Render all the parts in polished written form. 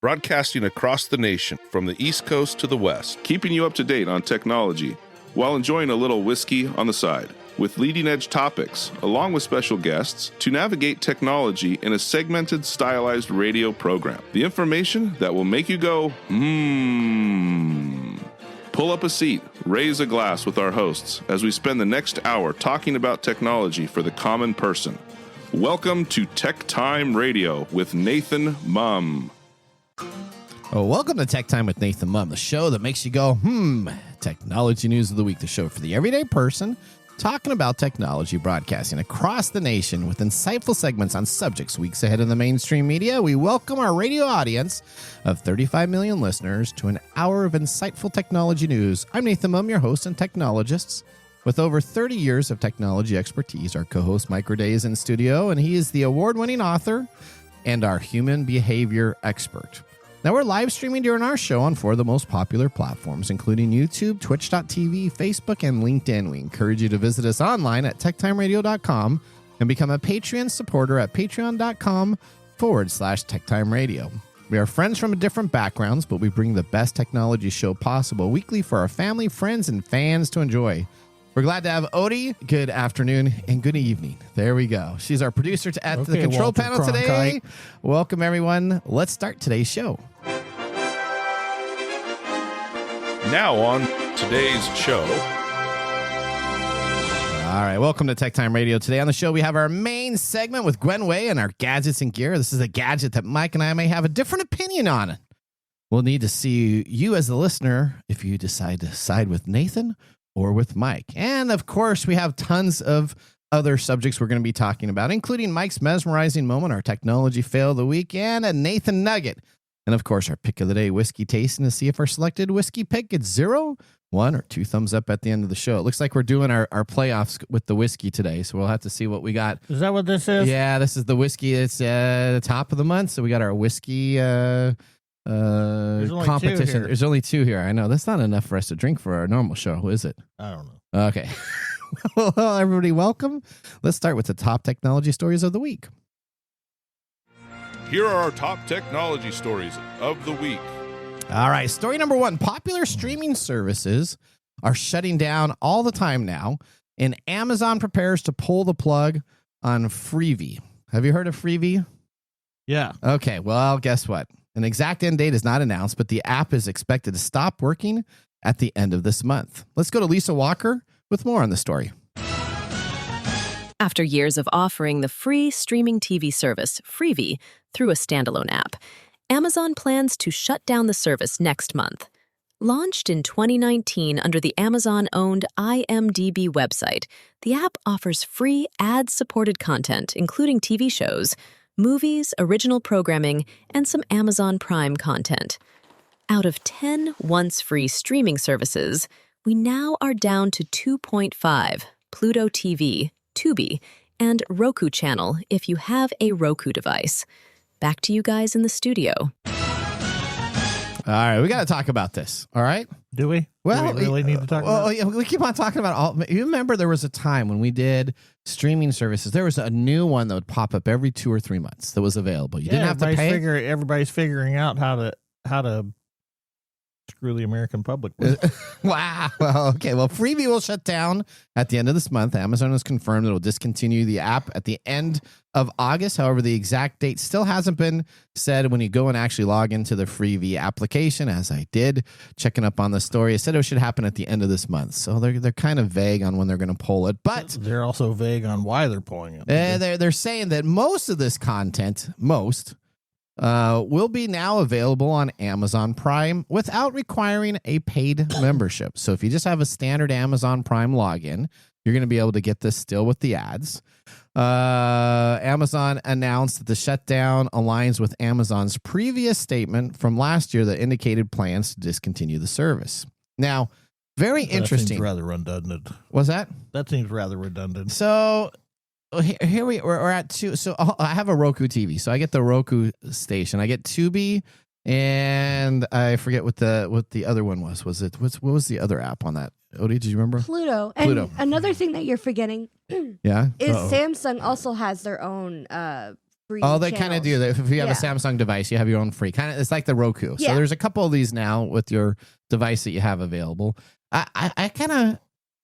broadcasting across the nation from the East Coast to the West, keeping you up to date on technology while enjoying a little whiskey on the side, with leading-edge topics, along with special guests, to navigate technology in a segmented, stylized radio program. The information that will make you go, Pull up a seat, raise a glass with our hosts as we spend the next hour talking about technology for the common person. Welcome to TechTime Radio with Nathan Mumm. Oh, welcome to Tech Time with Nathan Mumm, the show that makes you go, Technology news of the week, the show for the everyday person, talking about technology, broadcasting across the nation with insightful segments on subjects weeks ahead in the mainstream media. We welcome our radio audience of 35 million listeners to an hour of insightful technology news. I'm Nathan Mumm, your host and technologist. With over 30 years of technology expertise, our co-host Mike Roday is in studio, and he is the award-winning author and our human behavior expert. Now, we're live streaming during our show on 4 of the most popular platforms, including YouTube, Twitch.tv, Facebook, and LinkedIn. We encourage you to visit us online at techtimeradio.com and become a Patreon supporter at patreon.com/techtimeradio. We are friends from different backgrounds, but we bring the best technology show possible weekly for our family, friends, and fans to enjoy. We're glad to have Odie. Good afternoon and good evening. There we go. She's our producer at the control Walter panel today. Cronkite. Welcome, everyone. Let's start today's show. Now on today's show. All right, welcome to Tech Time Radio. Today on the show, we have our main segment with Gwen Way and our gadgets and gear. This is a gadget that Mike and I may have a different opinion on. We'll need to see you as the listener if you decide to side with Nathan or with Mike. And of course, we have tons of other subjects we're going to be talking about, including Mike's mesmerizing moment, our technology fail of the week, and a Nathan Nugget. And of course, our pick of the day, whiskey tasting, to see if our selected whiskey pick gets 0, 1, or 2 thumbs up at the end of the show. It looks like we're doing our playoffs with the whiskey today, so we'll have to see what we got. Is that what this is? Yeah, this is the whiskey. It's the top of the month, so we got our whiskey competition. There's only 2 here. I know. That's not enough for us to drink for our normal show, is it? I don't know. Okay. Well, everybody, welcome. Let's start with the top technology stories of the week. Here are our top technology stories of the week. All right. Story number 1. Popular streaming services are shutting down all the time now, and Amazon prepares to pull the plug on Freevee. Have you heard of Freevee? Yeah. Okay. Well, guess what? An exact end date is not announced, but the app is expected to stop working at the end of this month. Let's go to Lisa Walker with more on the story. After years of offering the free streaming TV service, Freevee, through a standalone app, Amazon plans to shut down the service next month. Launched in 2019 under the Amazon-owned IMDb website, the app offers free ad-supported content, including TV shows, movies, original programming, and some Amazon Prime content. Out of 10 once-free streaming services, we now are down to 2.5, Pluto TV, Tubi, and Roku Channel if you have a Roku device. Back to you guys in the studio. All right, we got to talk about this. All right. Do we? Well, Do we really need to talk about it? Yeah, we keep on talking about all. You remember there was a time when we did streaming services. There was a new one that would pop up every 2 or 3 months that was available. You didn't have to pay. Everybody's figuring out how to screw the American public with. Wow. Well, okay. Well, Freevee will shut down at the end of this month. Amazon has confirmed it will discontinue the app at the end of August. However, the exact date still hasn't been said. When you go and actually log into the Freevee application, as I did, checking up on the story, it said it should happen at the end of this month. So they're kind of vague on when they're going to pull it, but they're also vague on why they're pulling it. They're saying that most of this content, will be now available on Amazon Prime without requiring a paid membership. So if you just have a standard Amazon Prime login, you're going to be able to get this still with the ads. Amazon announced that the shutdown aligns with Amazon's previous statement from last year that indicated plans to discontinue the service. Now, very interesting. That seems rather redundant. Was that? That seems rather redundant. So here we're at 2. So I have a Roku TV. So I get the Roku station. I get Tubi, and I forget what the other one was. What was the other app on that? Odie, did you remember? Pluto. And another thing that you're forgetting Yeah. is Samsung also has their own free Oh, they kind of do that. If you have a Yeah. Samsung device, you have your own free. Kind of, it's like the Roku. So Yeah. there's a couple of these now with your device that you have available.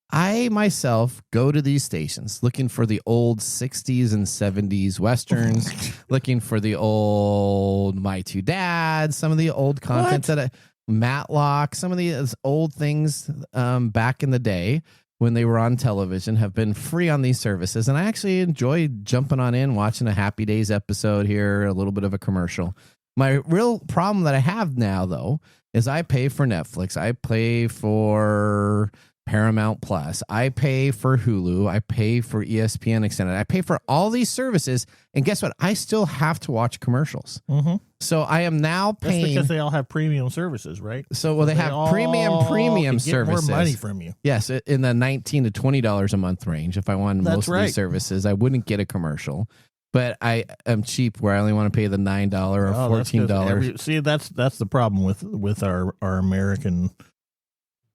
I myself go to these stations looking for the old 60s and 70s Westerns, looking for the old My Two Dads, some of the old content Matlock, some of these old things back in the day when they were on television have been free on these services. And I actually enjoy jumping on in, watching a Happy Days episode here, a little bit of a commercial. My real problem that I have now, though, is I pay for Netflix. I pay for Paramount Plus. I pay for Hulu. I pay for ESPN Extended. I pay for all these services. And guess what? I still have to watch commercials. Mm-hmm. So I am now paying. That's because they all have premium services, right? So they have premium services. More money from you. Yes, in the $19 to $20 a month range. If I wanted most of these services, I wouldn't get a commercial. But I am cheap where I only want to pay the $9 or $14. See, that's the problem with our American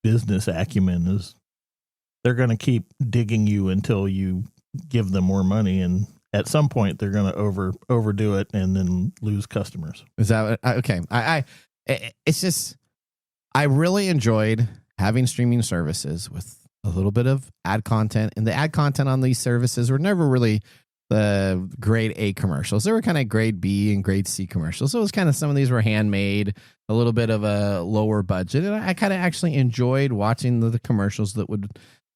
business acumen is they're going to keep digging you until you give them more money, and at some point they're going to overdo it and then lose customers. Is that okay? It's just I really enjoyed having streaming services with a little bit of ad content, and the ad content on these services were never really the grade A commercials. They were kind of grade B and grade C commercials. So it was kind of, some of these were handmade, a little bit of a lower budget. And I kind of actually enjoyed watching the commercials that would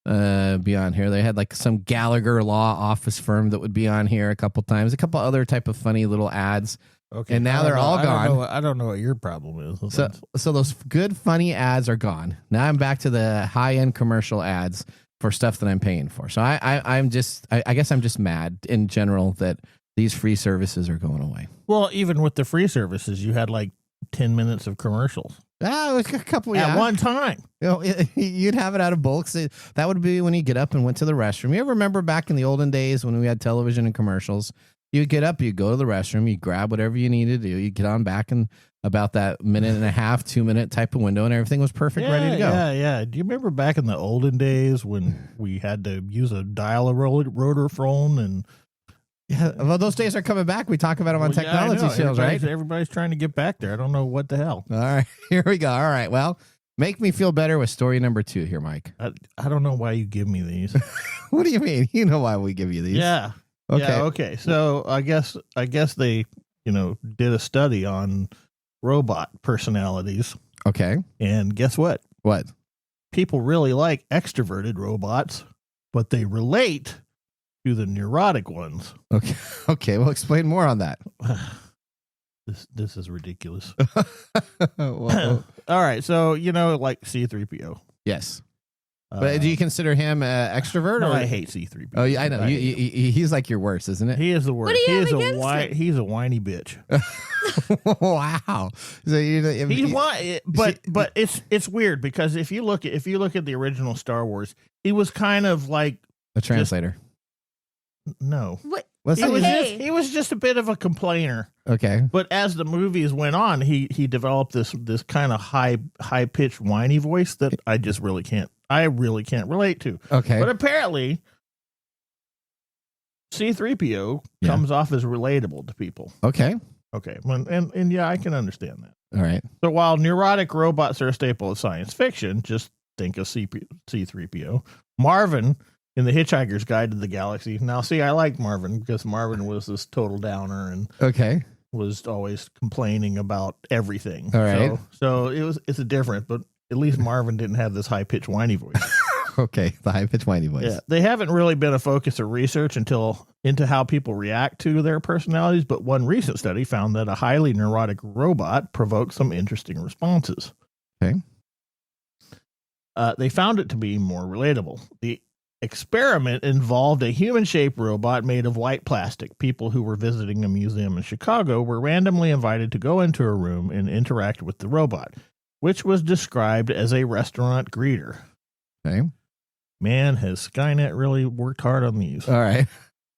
be on here. They had like some Gallagher law office firm that would be on here a couple times, a couple other type of funny little ads. Okay. And now they're all gone. I don't know what your problem is. So those good, funny ads are gone. Now I'm back to the high-end commercial ads for stuff that I'm paying for. So I guess I'm just mad in general that these free services are going away. Well, even with the free services, you had like 10 minutes of commercials. A couple at one time. You know, you'd have it out of bulk. So that would be when you get up and went to the restroom. You ever remember back in the olden days when we had television and commercials? You get up, you go to the restroom, you grab whatever you need to do, you get on back in about that minute and a half, 2 minute type of window, and everything was perfect, ready to go. Yeah. Do you remember back in the olden days when we had to use a dial-a-rotor phone? And yeah, well, those days are coming back. We talk about them on technology shows, right? Everybody's trying to get back there. I don't know what the hell. All right, here we go. All right, well, make me feel better with story number 2 here, Mike. I don't know why you give me these. What do you mean? You know why we give you these. Yeah. Okay. Yeah, okay. So I guess they, did a study on robot personalities. Okay. And guess what? What? People really like extroverted robots, but they relate to the neurotic ones. Okay. Okay. Well, explain more on that. This is ridiculous. Well, all right. So, like C-3PO. Yes. But do you consider him extrovert? No, or? I hate C-3PO. Oh, yeah, I know. He's like your worst, isn't it? He is the worst. What do you have against him? He's a whiny bitch. Wow. So but it's weird because if you look at the original Star Wars, he was kind of like a translator. No. What? He was just a bit of a complainer. Okay. But as the movies went on, he developed this kind of high pitched whiny voice that I really can't relate to. Okay. But apparently C-3PO comes off as relatable to people. Okay. Okay. And yeah, I can understand that. All right. So while neurotic robots are a staple of science fiction, just think of C-3PO. Marvin in The Hitchhiker's Guide to the Galaxy. Now, see, I like Marvin because Marvin was this total downer and was always complaining about everything. All right. So it's a different, but at least Marvin didn't have this high-pitched whiny voice. Okay, the high-pitched whiny voice. Yeah, they haven't really been a focus of research into how people react to their personalities, but one recent study found that a highly neurotic robot provoked some interesting responses. Okay. They found it to be more relatable. The experiment involved a human-shaped robot made of white plastic. People who were visiting a museum in Chicago were randomly invited to go into a room and interact with the robot, which was described as a restaurant greeter. Okay. Man, has Skynet really worked hard on these. All right.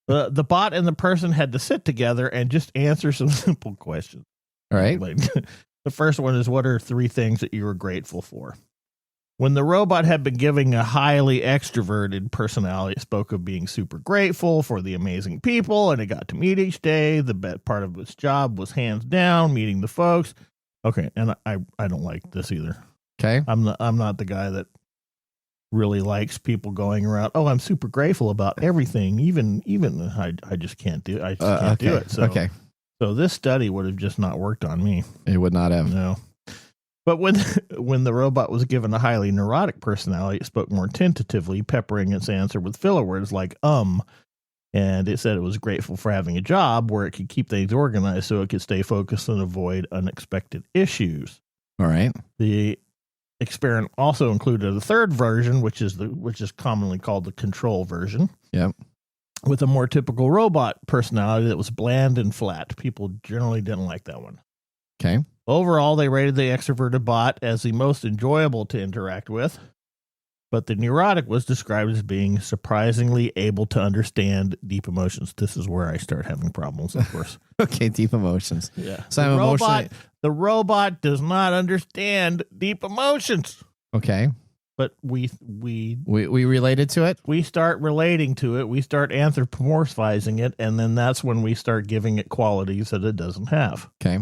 The bot and the person had to sit together and just answer some simple questions. All right. Like, the first one is, what are 3 things that you were grateful for? When the robot had been giving a highly extroverted personality, it spoke of being super grateful for the amazing people and it got to meet each day. The best part of its job was hands down meeting the folks. Okay, and I don't like this either. Okay. I'm not the guy that really likes people going around. Oh, I'm super grateful about everything. Even I just can't do. I just can't do it. So this study would have just not worked on me. It would not have. No. But when the robot was given a highly neurotic personality, it spoke more tentatively, peppering its answer with filler words like and it said it was grateful for having a job where it could keep things organized so it could stay focused and avoid unexpected issues. All right. The experiment also included a third version, which is commonly called the control version. Yep. With a more typical robot personality that was bland and flat. People generally didn't like that one. Okay. Overall, they rated the extroverted bot as the most enjoyable to interact with, but the neurotic was described as being surprisingly able to understand deep emotions. This is where I start having problems, of course. Okay, deep emotions. Yeah. So I'm emotionally... The robot does not understand deep emotions. Okay. But we related to it? We start relating to it. We start anthropomorphizing it, and then that's when we start giving it qualities that it doesn't have. Okay.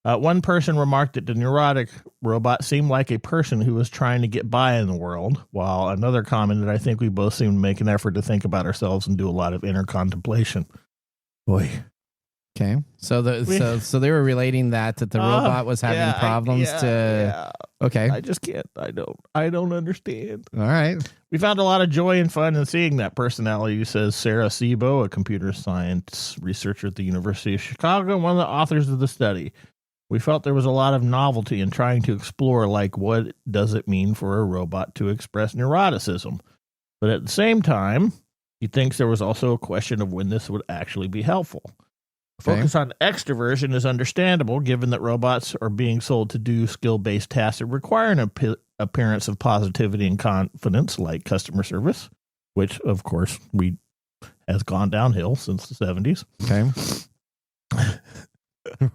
One person remarked that the neurotic robot seemed like a person who was trying to get by in the world, while another commented, I think we both seem to make an effort to think about ourselves and do a lot of inner contemplation. Boy. Okay. So they were relating that the robot was having problems Okay. I just can't. I don't understand. All right. We found a lot of joy and fun in seeing that personality, says Sarah Sebo, a computer science researcher at the University of Chicago, and one of the authors of the study. We felt there was a lot of novelty in trying to explore, like, what does it mean for a robot to express neuroticism? But at the same time, he thinks there was also a question of when this would actually be helpful. Focus on extroversion is understandable, given that robots are being sold to do skill-based tasks that require an appearance of positivity and confidence, like customer service, which, of course, has gone downhill since the 70s. Okay.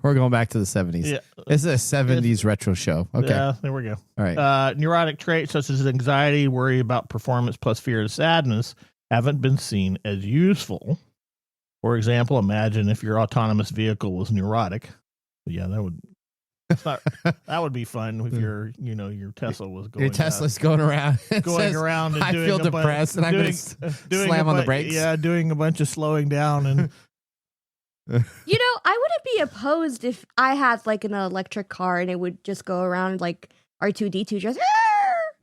We're going back to the 70s. Yeah. It's a 70s retro show. Okay. Yeah, there we go. All right. Neurotic traits such as anxiety, worry about performance, plus fear and sadness haven't been seen as useful. For example, imagine if your autonomous vehicle was neurotic. Yeah, that would be fun if your Tesla was going. Your Tesla's going around. And I feel depressed and I'm going to slam on the brakes. Yeah, doing a bunch of slowing down and I wouldn't be opposed if I had like an electric car and it would just go around like R2-D2 just.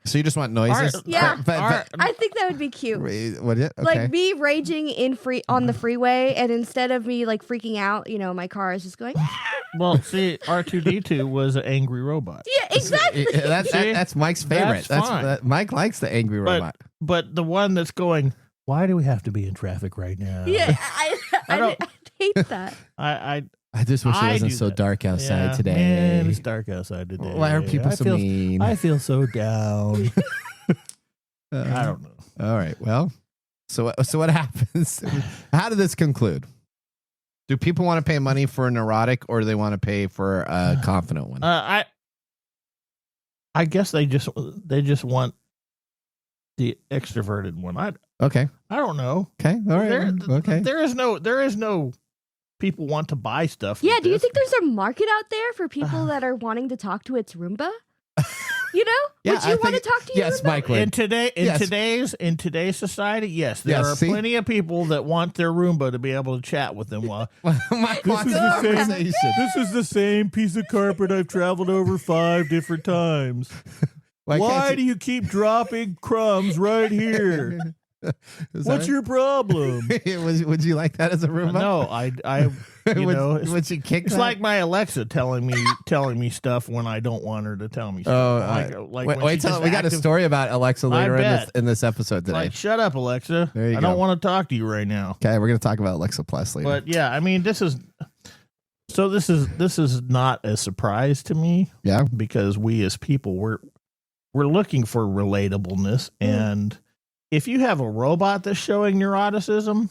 So you just want noises? Yeah. I think that would be cute. What? Okay. Like me raging on the freeway, and instead of me like freaking out, my car is just going. Well, see, R2-D2 was an angry robot. Yeah, exactly. That's Mike's favorite. That's fine. Mike likes the angry robot. But the one that's going, why do we have to be in traffic right now? Yeah, I hate that. I just wish it wasn't so dark outside today. Man, it's dark outside today. Why are people so mean? I feel so down. I don't know. All right. Well, so what happens? How did this conclude? Do people want to pay money for a neurotic, or do they want to pay for a confident one? I guess they just want the extroverted one. I don't know. Okay. All right. Okay. There is no people want to buy stuff. Yeah, do you think there's a market out there for people that are wanting to talk to its Roomba? Would you want to talk to your yes, Roomba? Mike would. In today's society, yes, there are plenty of people that want their Roomba to be able to chat with them. While Mike wants a conversation. This is the same piece of carpet I've traveled over 5 different times. Why do you keep dropping crumbs right here? What's your problem? Would you like that as a Roomba? No, would you kick it's that? like my Alexa telling me stuff when I don't want her to tell me stuff. Wait till we got a story about Alexa later in this episode today. Like, shut up, Alexa. There you go. don't want to talk to you right now. Okay, we're going to talk about Alexa Plus later. But yeah, I mean, this is not a surprise to me. Yeah, because we as people we're looking for relatableness, and if you have a robot that's showing neuroticism,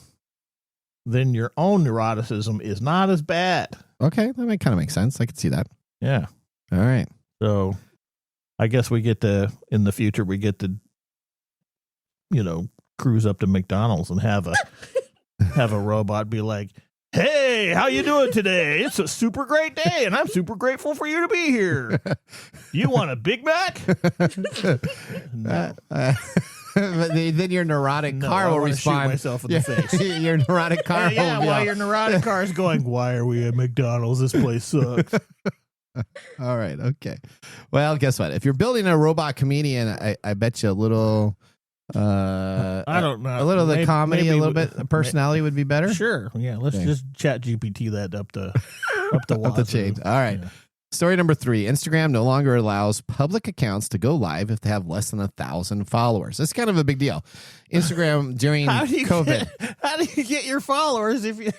then your own neuroticism is not as bad. Okay, that kind of makes sense. I can see that. Yeah. All right. So I guess we get to, in the future, we get to, cruise up to McDonald's and have a robot be like, "Hey, how you doing today? It's a super great day, and I'm super grateful for you to be here. You want a Big Mac?" No. But then your neurotic car I will wanna respond. Shoot myself in the face. Your neurotic car will be while your neurotic car is going, "Why are we at McDonald's? This place sucks." All right. Okay. Well, guess what? If you're building a robot comedian, I bet you a little. I don't know. A little of the comedy, maybe a little bit of personality would be better. Sure. Yeah. Let's Okay. just chat GPT that up the Up the chain. All right. Yeah. Story number 3. Instagram no longer allows public accounts to go live if they have less than 1,000 followers. That's kind of a big deal. Instagram during COVID. How do you get your followers if you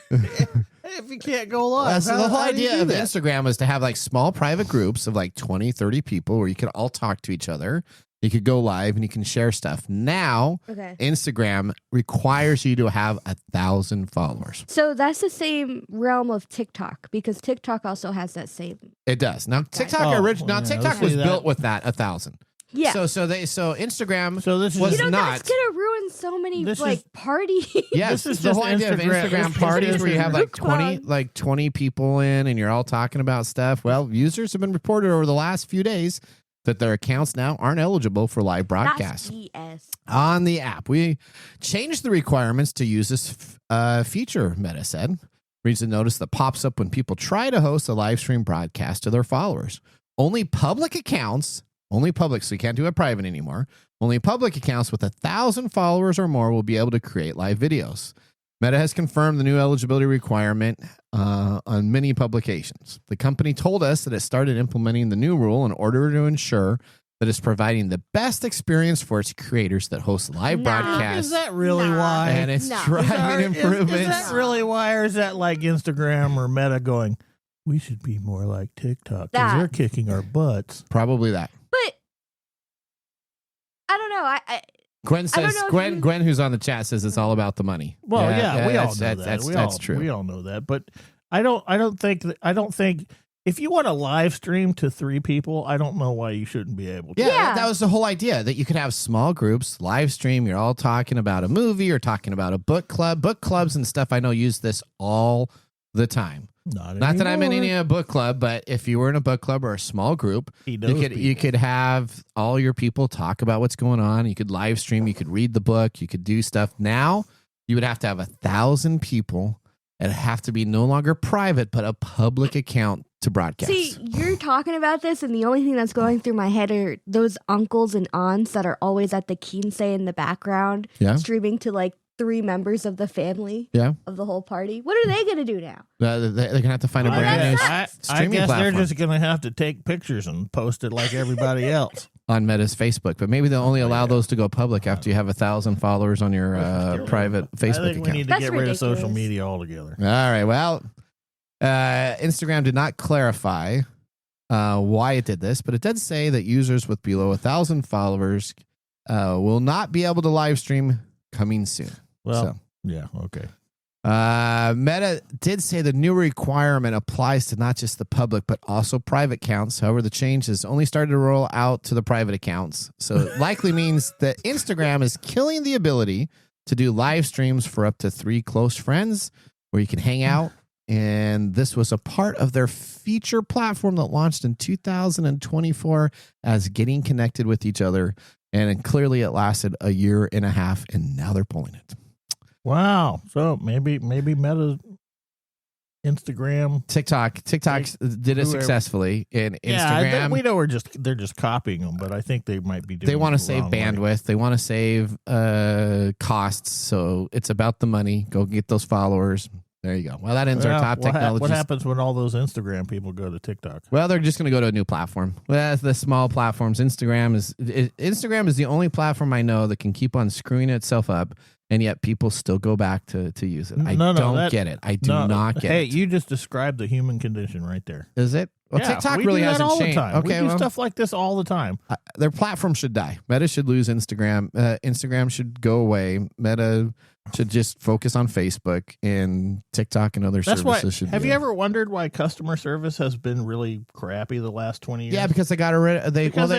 can't go live? So the whole How do you idea do of that? Instagram was to have like small private groups of like 20, 30 people where you could all talk to each other. You could go live and you can share stuff. Now, Okay. Instagram requires you to have 1,000 followers. So that's the same realm of TikTok because TikTok also has that same. It does. Now, TikTok Oh, now yeah, TikTok let's was see that. built with that 1,000. Yeah. So Instagram So this is was that's not. gonna ruin so many This like is- parties. Yes, This is the just whole idea of Instagram- Instagram parties where you have like Instagram. 20 people in and you're all talking about stuff. Well, users have been reported over the last few days that their accounts now aren't eligible for live broadcasts. That's BS. On the app, we changed the requirements to use this feature, Meta said. Reads a notice that pops up when people try to host a live stream broadcast to their followers. Only public accounts, only public, so you can't do it private anymore. Only public accounts with 1,000 followers or more will be able to create live videos. Meta has confirmed the new eligibility requirement on many publications. The company told us that it started implementing the new rule in order to ensure that it's providing the best experience for its creators that host live Nah. broadcasts. Is that really Nah. why? And it's No. driving improvements. Is that really why, or is that like Instagram or Meta going, "We should be more like TikTok because That- they're kicking our butts"? Probably that. But I don't know. I Gwen I don't says, know if you- Gwen, who's on the chat, says it's all about the money. Well, yeah, we all know that. That's true. We all know that, but I don't think if you want to live stream to 3 people, I don't know why you shouldn't be able to. Yeah, Yeah. that was the whole idea, that you could have small groups, live stream. You're all talking about a movie or talking about a book club. Book clubs and stuff, I know, use this all the time. Not that I'm in any book club, but if you were in a book club or a small group, you could have all your people talk about what's going on. You could live stream. You could read the book. You could do stuff. Now you would have to have 1,000 people and have to be no longer private, but a public account to broadcast. see you're talking about this, and the only thing that's going through my head are those uncles and aunts that are always at the quince in the background, Yeah. streaming to like 3 members of the family Yeah. of the whole party. What are they gonna do now? They're going to have to find a brand new I streaming guess platform they're just going to have to take pictures and post it like everybody else. on Meta's Facebook. But maybe they'll only allow those to go public after you have 1,000 followers on your private I Facebook think we account. need to That's get rid of social ridiculous. media altogether. All right. Well, Instagram did not clarify why it did this, but it did say that users with below 1,000 followers will not be able to live stream coming soon. Well, So. yeah, okay. Meta did say the new requirement applies to not just the public, but also private accounts. However, the change has only started to roll out to the private accounts. So it likely means that Instagram is killing the ability to do live streams for up to 3 close friends where you can hang out. And this was a part of their feature platform that launched in 2024 as getting connected with each other. And clearly it lasted a year and a half, and now they're pulling it. Wow. So maybe Meta, Instagram, TikTok did it whoever. successfully. In Yeah, Instagram, we know they're just copying them, but I think they might be doing. they want it to the save wrong way. bandwidth. They want to save costs. So it's about the money. Go get those followers. There you go. Well, that ends our Well, top what technology. What happens when all those Instagram people go to TikTok? Well, they're just going to go to a new platform. Well, the small platforms. Instagram is the only platform I know that can keep on screwing itself up, and yet people still go back to use it. I don't get it. I do not get Hey, it. you just described the human condition right there. Is it? Well, Yeah, TikTok we really do that hasn't all changed. the time. Okay, we do well, stuff like this all the time. their platform should die. Meta should lose Instagram. Instagram should go away. Meta should just focus on Facebook, and TikTok and other That's services why. should. Have you ever wondered why customer service has been really crappy the last 20 years? Yeah, because they got rid of Because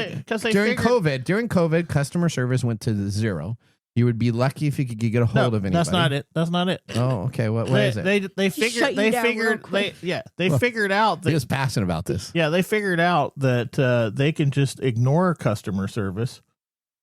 they during figured- COVID, customer service went to zero. You would be lucky if you could get a hold of anybody. That's not it. That's not it. Oh, okay. What is it? They figured shut you down real quick. figured out He that was passionate about this. they figured out that they can just ignore customer service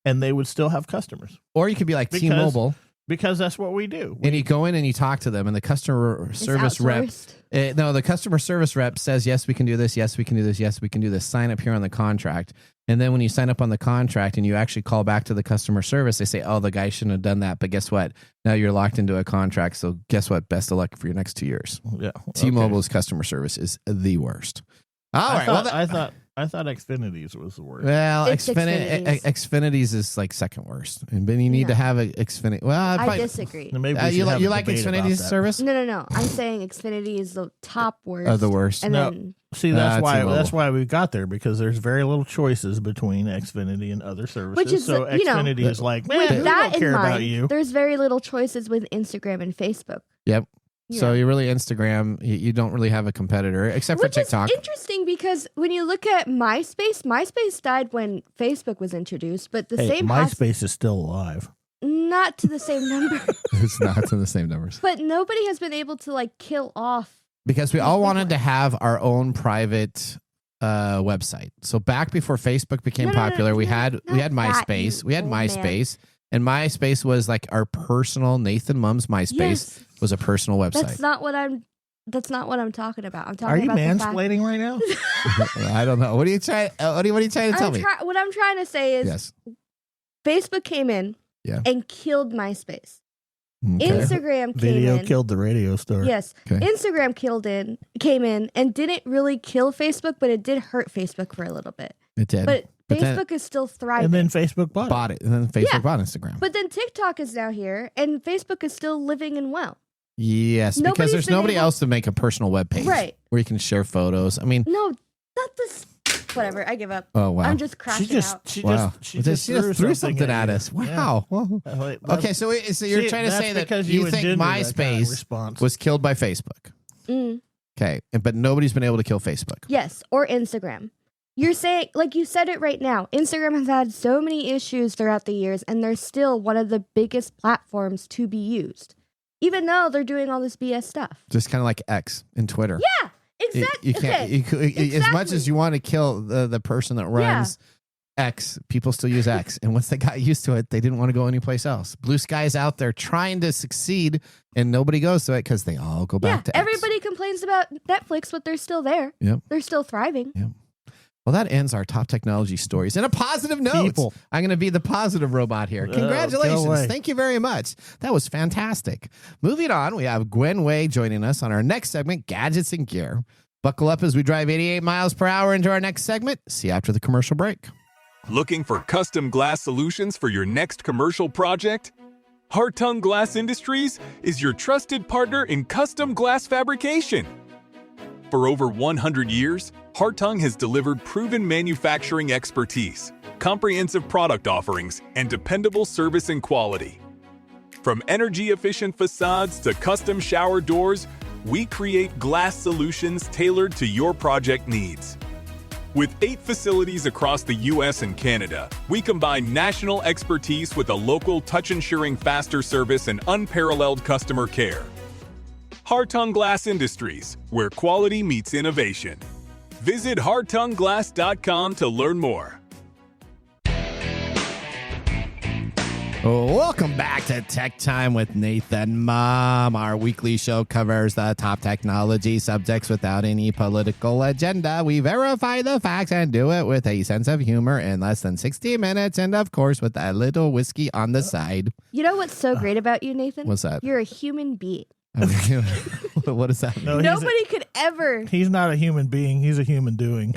and they would still have customers Or you could be like Because- T-Mobile, because that's what we do. and you go in and you talk to them, and the customer It's service rep. outsourced. No, the customer service rep says, yes, we can do this. Yes, we can do this. Yes, we can do this. Sign up here on the contract. And then when you sign up on the contract and you actually call back to the customer service, they say, oh, the guy shouldn't have done that. But guess what? Now you're locked into a contract. So guess what? Best of luck for your next 2 years. Yeah, T-Mobile's customer service is the worst. All right. I thought Xfinity's was the worst. Well, It's Xfinity's is like second worst. And then you need to have a Xfinity. Well, I disagree. Maybe we should have a you like debate about Xfinity's that. service? No. I'm saying Xfinity is the top worst. The worst. And No. then See, that's T-Mobile. why we got there, because there's very little choices between Xfinity and other services. Which is, so you know, Xfinity is like, man, with we that don't in care about mind, you. there's very little choices with Instagram and Facebook. Yep. Yeah. So you really Instagram, you don't really have a competitor except for Which TikTok. is interesting because when you look at MySpace died when Facebook was introduced, but the Hey, same MySpace is still alive. not to the same number. It's not in the same numbers. But nobody has been able to like kill off. Because we all wanted to have our own private website. So back before Facebook became popular, we had MySpace. We had MySpace. And MySpace was like our personal Nathan Mumm's MySpace Yes. was a personal website. That's not what I'm talking about. I'm talking Are you about the fact- mansplaining right now? I don't know. What are you trying? What are you trying to tell me? What I'm trying to say is Yes. Facebook came in and killed MySpace. Okay. Instagram came Video in. killed the radio star. Yes. Okay. Instagram came in and didn't really kill Facebook, but it did hurt Facebook for a little bit. It did. But then- Facebook is still thriving. And then Facebook bought it. And then Facebook Yeah. bought Instagram. But then TikTok is now here and Facebook is still living and well. Yes, because Nobody's there's been nobody able- else to make a personal web page. Right. Where you can share photos. I mean, No, not this. Whatever. I give up. oh, wow. I'm just crashing out. She Wow. just threw something at you. us. Yeah. Wow. Okay, so you're trying to say that you think MySpace was killed by Facebook. Mm, Okay, but nobody's been able to kill Facebook. yes, or Instagram. You're saying, like you said it right now, Instagram has had so many issues throughout the years, and they're still one of the biggest platforms to be used, even though they're doing all this BS stuff. Just kind of like X and Twitter. Yeah, exactly. You can't, as much as you want to kill the person that runs X, people still use X. And once they got used to it, they didn't want to go anyplace else. Blue Sky's out there trying to succeed, and nobody goes to it because they all go back to X. Everybody complains about Netflix, but they're still there. Yep. They're still thriving. Yep. Well, that ends our top technology stories. And a positive note. People. I'm going to be the positive robot here. Go Congratulations. away. Thank you very much. That was fantastic. Moving on, we have Gwen Way joining us on our next segment, Gadgets and Gear. Buckle up as we drive 88 miles per hour into our next segment. See you after the commercial break. Looking for custom glass solutions for your next commercial project? Hartung Glass Industries is your trusted partner in custom glass fabrication. For over 100 years, Hartung has delivered proven manufacturing expertise, comprehensive product offerings, and dependable service and quality. From energy-efficient facades to custom shower doors, we create glass solutions tailored to your project needs. With 8 facilities across the U.S. and Canada, we combine national expertise with a local touch-ensuring faster service and unparalleled customer care. Hartung Glass Industries, where quality meets innovation. Visit hartungglass.com to learn more. Welcome back to Tech Time with Nathan Mumm. Our weekly show covers the top technology subjects without any political agenda. We verify the facts and do it with a sense of humor in less than 60 minutes and, of course, with a little whiskey on the side. You know what's so great about you, Nathan? What's that? You're a human being. What does that mean? No, Nobody could ever. He's not a human being. He's a human doing.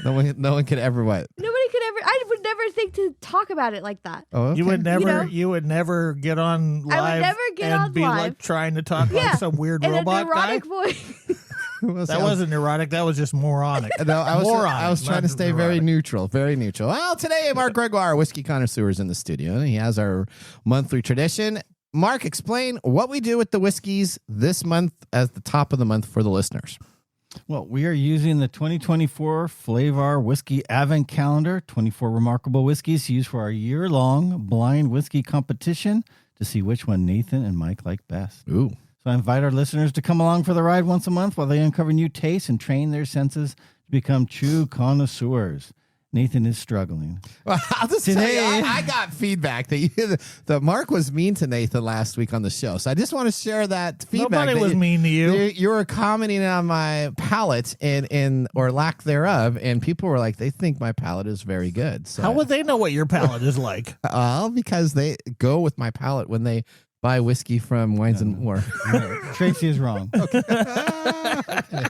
No one could ever what? Nobody could ever. I would never think to talk about it like that. Oh, okay. You would never. know? You would never get on live. I would never get and on be live. like trying to talk Yeah, like some weird in a robot guy. neurotic voice. That wasn't neurotic. That was just moronic. No, I Moronic, was trying to not stay very neurotic. neutral, very neutral. Well, today Mark Gregoire, whiskey connoisseur, is in the studio, and he has our monthly tradition. Mark, explain what we do with the whiskeys this month as the top of the month for the listeners. Well, we are using the 2024 Flavor Whiskey Advent Calendar, 24 remarkable whiskeys used for our year-long blind whiskey competition to see which one Nathan and Mike like best. Ooh. So I invite our listeners to come along for the ride once a month while they uncover new tastes and train their senses to become true connoisseurs. Nathan is struggling. Well, I'll just tell you, I got feedback that Mark was mean to Nathan last week on the show. So I just want to share that feedback. Nobody was mean to you. You were commenting on my palate or lack thereof, and people were like, they think my palate is very good. So How would they know what your palate is like? Well, because they go with my palate when they buy whiskey from Wines and More. Tracy is wrong. Okay.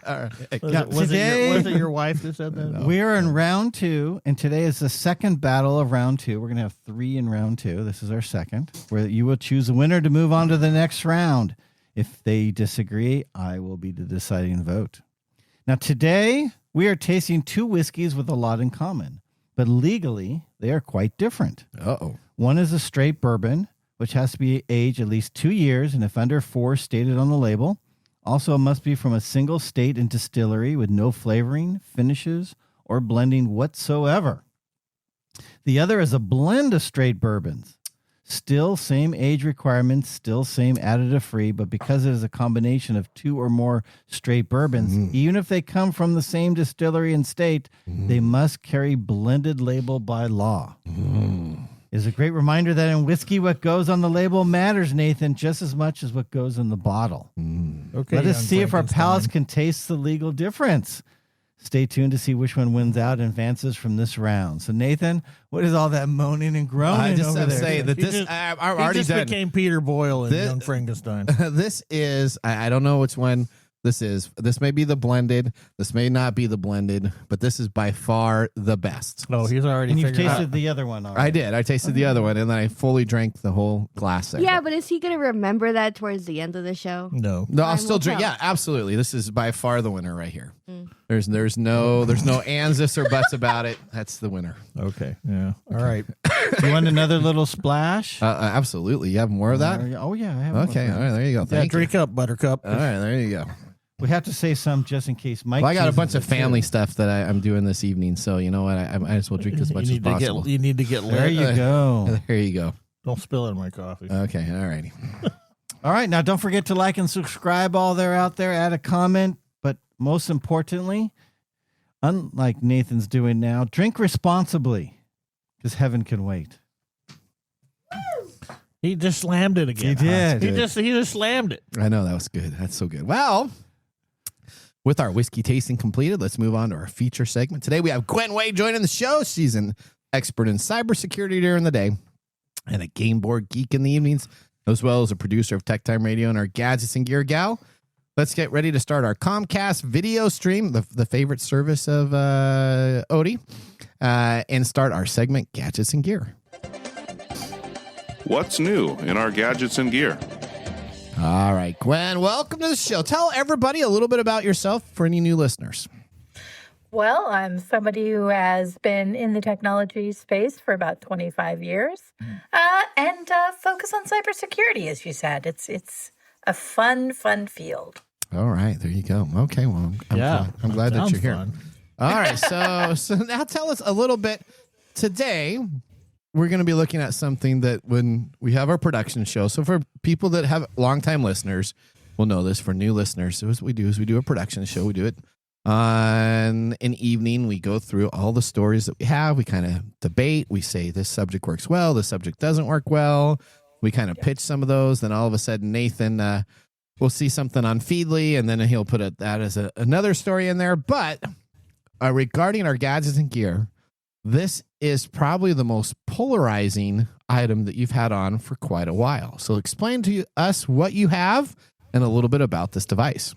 All right. Was it your wife that said that? No. We are in round 2, and today is the second battle of round 2. We're going to have 3 in round 2. This is our second, where you will choose a winner to move on to the next round. If they disagree, I will be the deciding vote. Now, today, we are tasting 2 whiskeys with a lot in common, but legally, they are quite different. Uh-oh. One is a straight bourbon, which has to be aged at least 2 years, and if under 4 stated on the label. Also, it must be from a single state and distillery with no flavoring, finishes, or blending whatsoever. The other is a blend of straight bourbons. Still same age requirements, still same additive free, but because it is a combination of 2 or more straight bourbons, even if they come from the same distillery and state, they must carry blended label by law. Is a great reminder that in whiskey, what goes on the label matters, Nathan, just as much as what goes in the bottle. Okay, Let us young see if our Frankenstein. palates can taste the legal difference. Stay tuned to see which one wins out and advances from this round. So, Nathan, what is all that moaning and groaning I just over have to there? say that He this, just- I'm He already just done. became Peter Boyle in This- Young Frankenstein. This is, I don't know which one this is. This may be the blended. This may not be the blended, but this is by far the best. No, he's already And you've figured tasted out. the other one already. I did. I tasted the other one, and then I fully drank the whole glass there. Yeah, but is he going to remember that towards the end of the show? No. No, I'll Time still will drink. tell. Yeah, absolutely. This is by far the winner right here. There's no ands, ifs, or buts about it. That's the winner. Okay. Yeah. All right. You want another little splash? Absolutely. You have more of that? Oh, yeah. I have Okay. All right. There you go. Yeah, Thank you. drink up, Buttercup. All right. There you go. We have to say some just in case Mike. Well, I got a chooses bunch of it, too. family stuff that I'm doing this evening, so you know what? I might as well drink as much as possible. You need to get lit. There you go. There you go. Don't spill it in my coffee. Okay. All righty. All right. Now, don't forget to like and subscribe all there out there. Add a comment. But most importantly, unlike Nathan's doing now, drink responsibly because heaven can wait. He just slammed it again. He did. He just slammed it. I know that was good. That's so good. Well, with our whiskey tasting completed, let's move on to our feature segment. Today we have Gwen Wade joining the show. She's an expert in cybersecurity during the day and a game board geek in the evenings, as well as a producer of TechTime Radio and our Gadgets and Gear gal. Let's get ready to start our Comcast video stream, the favorite service of Odie, and start our segment, Gadgets and Gear. What's new in our gadgets and gear? All right, Gwen, welcome to the show. Tell everybody a little bit about yourself for any new listeners. Well, I'm somebody who has been in the technology space for about 25 years and focus on cybersecurity, as you said. It's a fun field. All right, there you go. Okay, well, I'm glad that Sounds you're here. fun. All right, so now tell us a little bit. Today, we're going to be looking at something that when we have our production show. So for people that have longtime listeners, will know this. For new listeners, so what we do is we do a production show. We do it on an evening. We go through all the stories that we have. We kind of debate. We say this subject works well. This subject doesn't work well. We kind of pitch some of those. Then all of a sudden, Nathan will see something on Feedly, and then he'll put that as another story in there. But regarding our gadgets and gear, this is probably the most polarizing item that you've had on for quite a while. So explain to us what you have and a little bit about this device.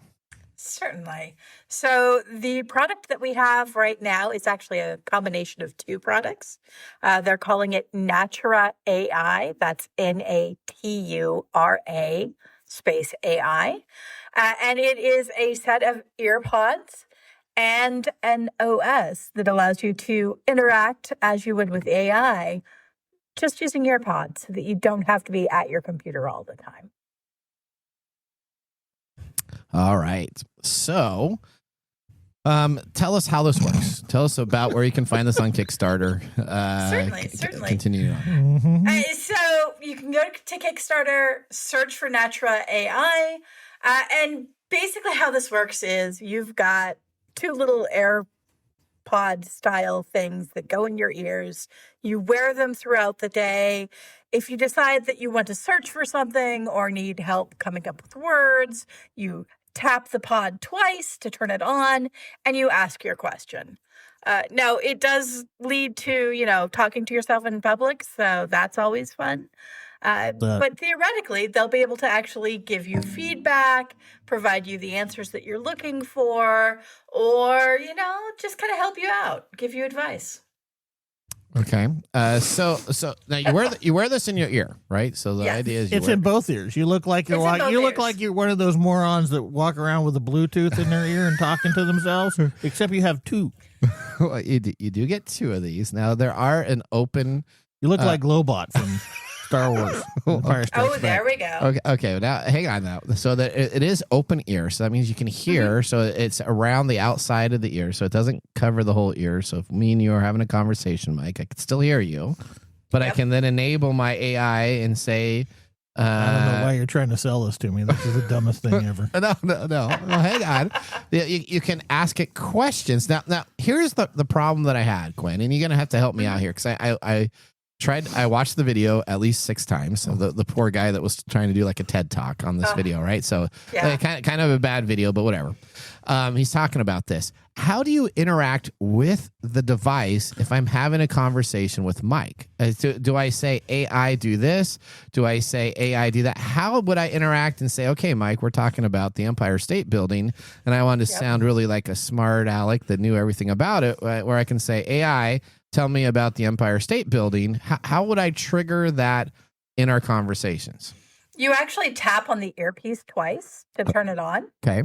Certainly. So the product that we have right now is actually a combination of 2 products. They're calling it Natura AI. That's Natura space AI. And it is a set of earpods and an OS that allows you to interact as you would with AI just using AirPods so that you don't have to be at your computer all the time. All right. So, tell us how this works. Tell us about where you can find this on Kickstarter. Certainly. Continue on. So you can go to Kickstarter, search for Natura AI, and basically how this works is you've got two little AirPod style things that go in your ears. You wear them throughout the day. If you decide that you want to search for something or need help coming up with words, you tap the pod twice to turn it on, and you ask your question. Now, it does lead to, talking to yourself in public, so that's always fun. But theoretically, they'll be able to actually give you feedback, provide you the answers that you're looking for, or, just kind of help you out, give you advice. Okay. So now you wear this in your ear, right? So the idea is it's in both ears. You look like you're one of those morons that walk around with a Bluetooth in their ear and talking to themselves, except you have two. Well, you do get two of these. Now there are an open. You look like Lobot from Star Wars. Empire Strikes Back. There we go. Okay. Now hang on now. So that it is open ear, so that means you can hear. So it's around the outside of the ear, so it doesn't cover the whole ear. So if me and you are having a conversation, Mike, I can still hear you, but I can then enable my AI and say. I don't know why you're trying to sell this to me. This is the dumbest thing ever. No. Well, hang on. You can ask it questions. Now here's the problem that I had, Gwen, and you're gonna have to help me out here because I watched the video at least 6 times. So the poor guy that was trying to do like a TED talk on this video, right? So kind of a bad video, but whatever. He's talking about this. How do you interact with the device if I'm having a conversation with Mike? Do I say, AI, do this? Do I say, AI, do that? How would I interact and say, okay, Mike, we're talking about the Empire State Building, and I want to sound really like a smart aleck that knew everything about it, where I can say, AI, tell me about the Empire State Building. How would I trigger that in our conversations? You actually tap on the earpiece twice to turn it on. Okay.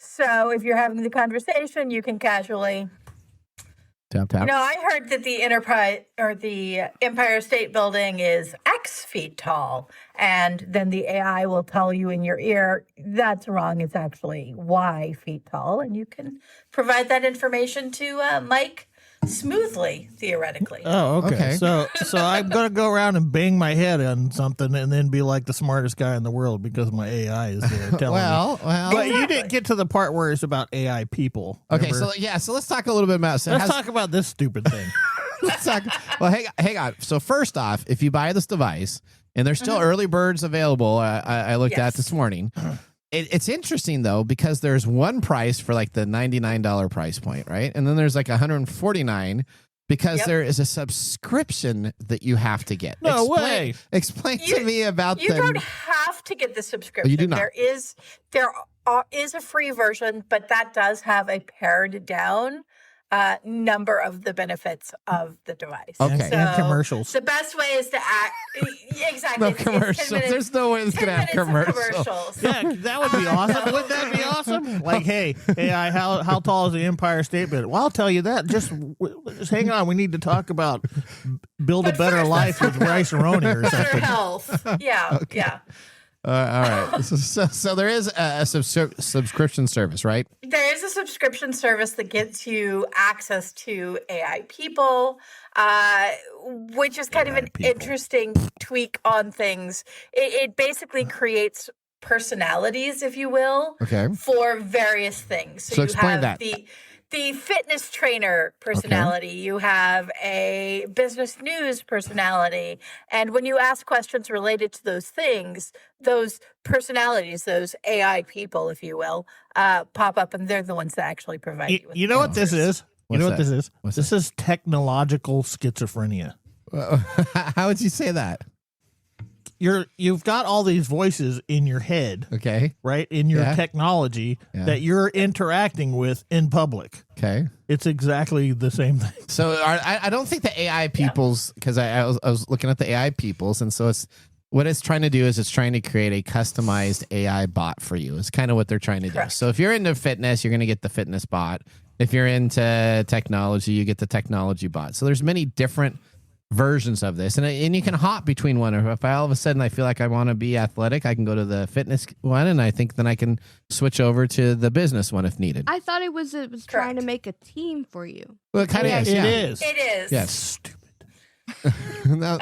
So if you're having the conversation, you can casually tap. I heard that the Empire State Building is X feet tall, and then the AI will tell you in your ear that's wrong. It's actually Y feet tall, and you can provide that information to Mike smoothly, theoretically. Oh, okay. So I'm gonna go around and bang my head on something and then be like the smartest guy in the world because my AI is there telling me. But you didn't get to the part where it's about AI people. Okay, remember? so let's talk a little bit about. Let's talk about this stupid thing. Let's talk. Well, hang on. So first off, if you buy this device, and there's still early birds available, I looked at this morning. It's interesting though because there's one price for like the $99 price point, right? And then there's like $149 because there is a subscription that you have to get. No way. Explain to me about You don't have to get the subscription. Oh, you do not. There is a free version, but that does have a pared down number of the benefits of the device. Okay. So and commercials. The best way is to act exactly. No commercials. There's no way it's gonna have commercials. Yeah, that would be awesome. Wouldn't that be awesome? Like, hey, AI, how tall is the Empire State Building? Well, I'll tell you that. Just hang on. We need to talk about build a better life with rice roni or something. Health. Yeah. Okay. Yeah. All right. So there is a subscription service, right? There is a subscription service that gets you access to AI people, which is kind of an interesting tweak on things. It basically creates personalities, if you will, for various things. So explain that. The fitness trainer personality, you have a business news personality. And when you ask questions related to those things, those personalities, those AI people, if you will, pop up, and they're the ones that actually provide you with You know what this is? This is? What's this is technological schizophrenia. How would you say that? You've got all these voices in your head, right, in your technology that you're interacting with in public. It's exactly the same thing. So I don't think the AI peoples, because I was looking at the AI peoples, and so what it's trying to do is it's trying to create a customized AI bot for you. It's kind of what they're trying to do. So if you're into fitness, you're going to get the fitness bot. If you're into technology, you get the technology bot. So there's many different versions of this, and you can hop between one. Or if I all of a sudden I feel like I want to be athletic, I can go to the fitness one, and I think then I can switch over to the business one if needed. I thought it was trying to Correct. make a team for you. Well, it kind of Yeah, is. It Yeah. is. It is. Yes. Stupid. Now,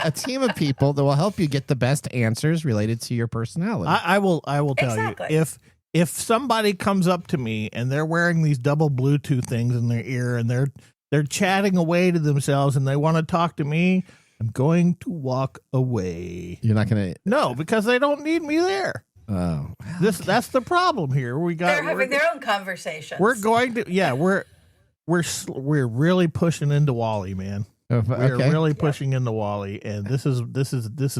a team of people that will help you get the best answers related to your personality. I will tell Exactly. you, if somebody comes up to me and they're wearing these double Bluetooth things in their ear and they're chatting away to themselves and they want to talk to me, I'm going to walk away. You're not going to. No, because they don't need me there. Oh, That's the problem here. They're having their own conversations. We're going to we're really pushing into Wally, man. We're really pushing into Wally, and this is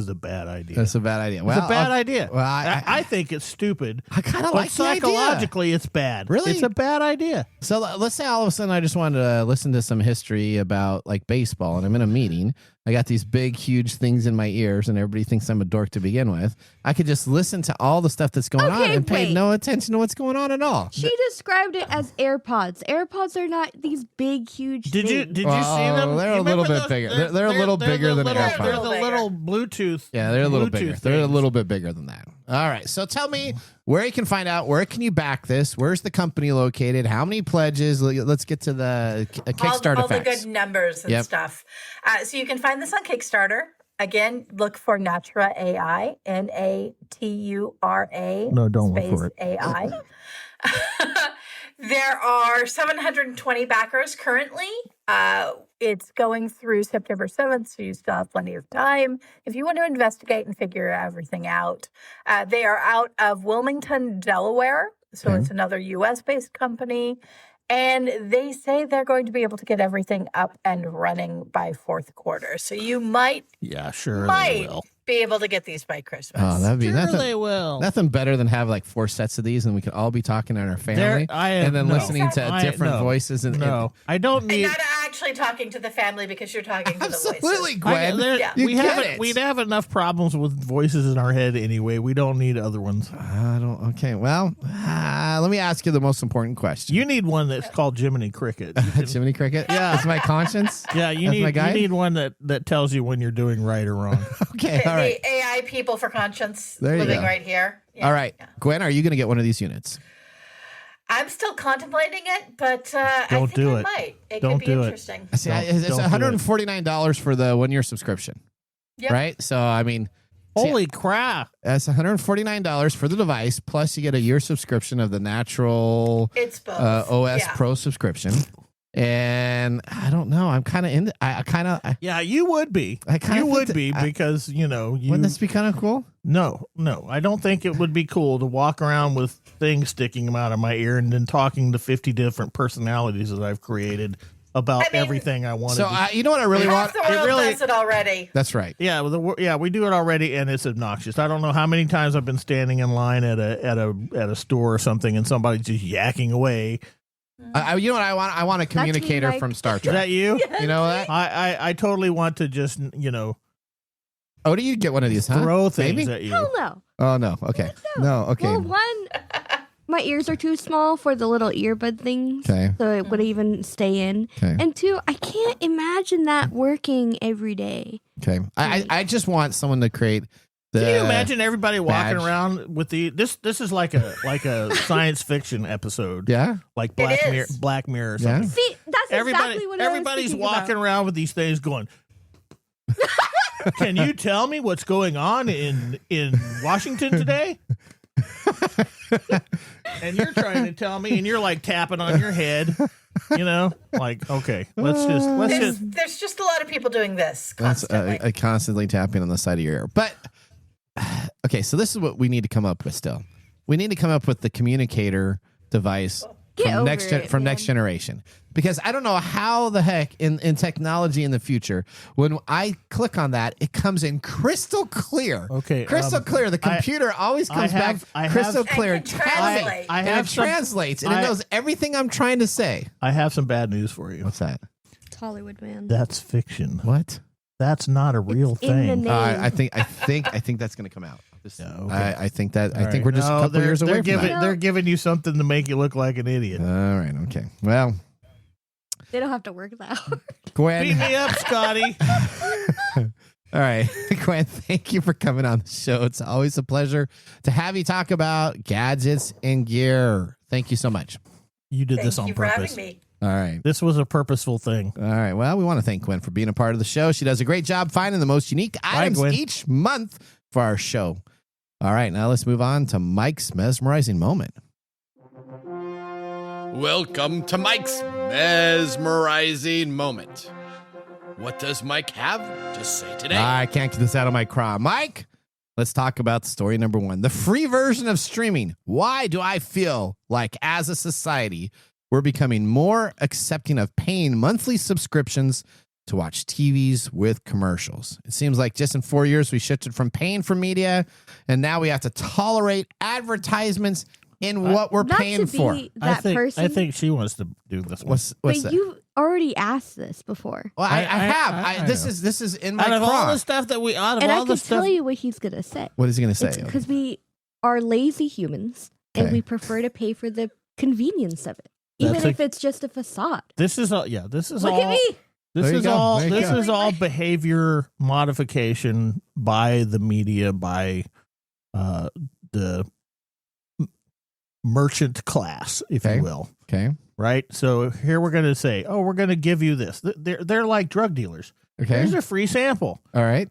a bad idea. That's a bad idea. Well, It's a bad idea. Well, I think it's stupid. I kind of But like the idea. psychologically, it's bad. Really? It's a bad idea. So let's say all of a sudden I just wanted to listen to some history about like baseball, and I'm in a meeting. I got these big, huge things in my ears, and everybody thinks I'm a dork to begin with. I could just listen to all the stuff that's going on Okay, and pay wait. no attention to what's going on at all. She described it as AirPods. AirPods are not these big, huge Did you things. see Oh, them? they're You a little remember bit those? bigger. They're a little bigger the than little, AirPods. They're the little Bluetooth. Yeah, they're a little Bluetooth bigger. They're a things. little bit bigger than that. All right. So tell me where you can find out. Where can you back this? Where's the company located? How many pledges? Let's get to the Kickstarter all the facts. good numbers and Yep. stuff. So you can find this on Kickstarter. Again, look for Natura AI, Natura. No, don't look space for it. AI. There are 720 backers currently. It's going through September 7th, so you still have plenty of time if you want to investigate and figure everything out. They are out of Wilmington, Delaware, so Okay. it's another U.S.-based company. And they say they're going to be able to get everything up and running by fourth quarter. So you might Yeah, sure they might will. be able to get these by Christmas. Oh, that'd be Sure nothing. they will. Nothing better than have like 4 sets of these, and we can all be talking in our family, and then no. listening to I- different no. voices. And No, I don't And need. not actually talking to the family because you're talking to the absolutely, voices. Gwen. Yeah. You we get have it. we'd have enough problems with voices in our head anyway. We don't need other ones. I don't. Okay. Well, let me ask you the most important question. You need one that's called Jiminy Cricket. You can- Jiminy Cricket. Yeah. That's my conscience. yeah, you That's my need guy? one that tells you when you're doing right or wrong. Okay. All right. The AI people for conscience There you living go. right here. Yeah, All right, yeah. Gwen, are you going to get one of these units? I'm still contemplating it, but I Don't think do I it. might. It Don't could be do it. interesting. See, Don't- it's don't do it. $149 for the 1-year subscription, Yep. right? So I mean, Holy crap! that's $149 for the device, plus you get a year subscription of the natural It's both. OS Yeah. Pro subscription. And I don't know. I'm kind of in. I kind of. Yeah, you would be. I kinda You think would that- be because you Wouldn't this be kind of cool? No, I don't think it would be cool to walk around with things sticking out of my ear and then talking to 50 different personalities that I've created about I mean, everything I wanted. So to. you know what I really want? Half the world really- does it already. That's right. Yeah, we do it already, and it's obnoxious. I don't know how many times I've been standing in line at a store or something, and somebody's just yakking away. You know what I want? I want a That's me, communicator Mike. from Star Is Trek. that you? You know what? I totally want to just Oh, do you get one of these? Huh? throw things Maybe? at you. Hell no. Oh no. Okay. No. Okay. Well, one, my ears are too small for the little earbud things, Okay. so it would even stay in. Okay. And two, I can't imagine that working every day. Okay. I just want someone to create the. Can you imagine everybody walking badge. around with this? This is like a science fiction episode, Yeah. like It is. Black Mirror or Yeah. something. See, that's exactly what Everybody's I was walking thinking around with these things going. Can you tell me what's going on in Washington today? And you're trying to tell me, and you're like tapping on your head, like okay, let's just. There's just a lot of people doing this That's constantly. constantly tapping on the side of your ear. But okay, so this is what we need to come up with. Still, we need to come up with the communicator device Get from over next it, man. next generation. Because I don't know how the heck in technology in the future, when I click on that, it comes in crystal clear. Okay, crystal clear. The computer always comes back crystal clear. And can Tell me. translate. I And have it some, translates and it I- knows everything I'm trying to say. I have some bad news for you. What's that? It's Hollywood, man. That's fiction. What? That's not a real in the thing. name. I think that's going to come out. Yeah, okay. I think that. I All think right. we're just a No, couple years away from giving, that. They're giving you something to make you look like an idiot. All right. Okay. Well, They don't have to work that hard. Gwen. Beat me up, Scotty. All right. Gwen, thank you for coming on the show. It's always a pleasure to have you talk about gadgets and gear. Thank you so much. You did this Thank on you for purpose. having me. All right. This was a purposeful thing. All right. Well, we want to thank Gwen for being a part of the show. She does a great job finding the most unique items Gwen. each month for our show. All right. Now let's move on to Mike's mesmerizing moment. Welcome to Mike's mesmerizing moment. What does Mike have to say today? I can't get this out of my craw. Mike, let's talk about story number 1. The free version of streaming. Why do I feel like as a society, we're becoming more accepting of paying monthly subscriptions to watch TVs with commercials? It seems like just in 4 years, we shifted from paying for media, and now we have to tolerate advertisements in what we're Not paying to for. be that person. I think she wants to do this one. What's but that? you've already asked this before. Well, I have. I This know. is in my Out of all craw. the stuff that we, out of And all I the can stuff, tell you what he's going to say. What is he going to It's say? because we are lazy humans and Okay. we prefer to pay for the convenience of it, even That's if it's just a facade. this is all. Yeah, this is Look all. at me. This There you is go. all. There you This go. is all behavior modification by the media, by the merchant class, if Okay. you will. Okay. Right. So here we're going to say, oh, we're going to give you this. They're like drug dealers. Okay. Here's a free sample, All right.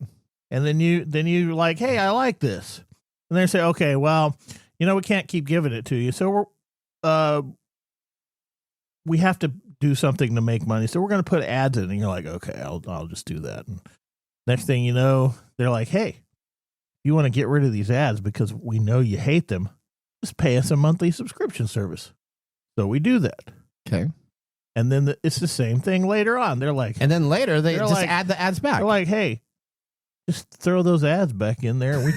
and then you like, hey, I like this, and they say, okay, well, we can't keep giving it to you, so we have to do something to make money, so we're going to put ads in, and you're like, okay, I'll just do that. And next thing you know, they're like, hey, you want to get rid of these ads because we know you hate them, just pay us a monthly subscription service. So we do that. Okay. And then it's the same thing later on. They're like, And then later they They're just like- add the ads back. they're like, hey, just throw those ads back in there. We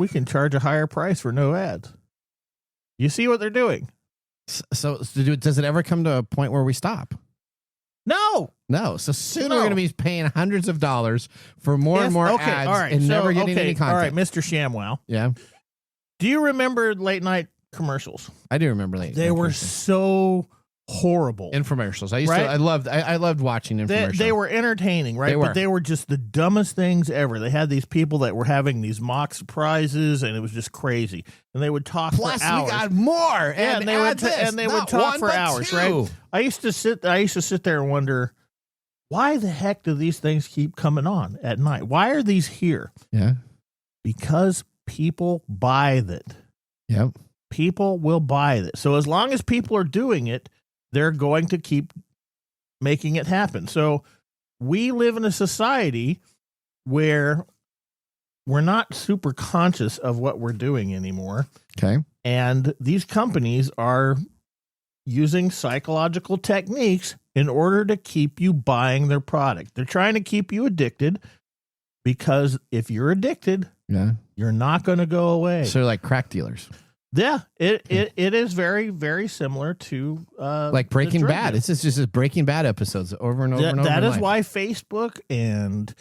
can charge a higher price for no ads. You see what they're doing? So does it ever come to a point where we stop? No. No. So soon No. we're going to be paying hundreds of dollars for more and more ads all right, and so, never getting any content. All right, Mr. ShamWow. Yeah. Do you remember late night commercials? I do remember late. They were so horrible. infomercials. Right? I loved watching infomercials. They were entertaining, right? They were. But they were just the dumbest things ever. They had these people that were having these mock surprises, and it was just crazy. And they would talk Plus for hours. we got more. Yeah, and they would add this. and they would Not talk one, for but hours, two. right? I used to sit there and wonder, why the heck do these things keep coming on at night? Why are these here? Yeah. Because people buy that. Yep. People will buy it. So as long as people are doing it, they're going to keep making it happen. So we live in a society where we're not super conscious of what we're doing anymore. Okay. And these companies are using psychological techniques in order to keep you buying their product. They're trying to keep you addicted, because if you're addicted, Yeah. you're not going to go away. So like crack dealers. Yeah, it is very, very similar to Like Breaking the drug Bad. deal. It's just Breaking Bad episodes over and over and over. That in is life. why Facebook and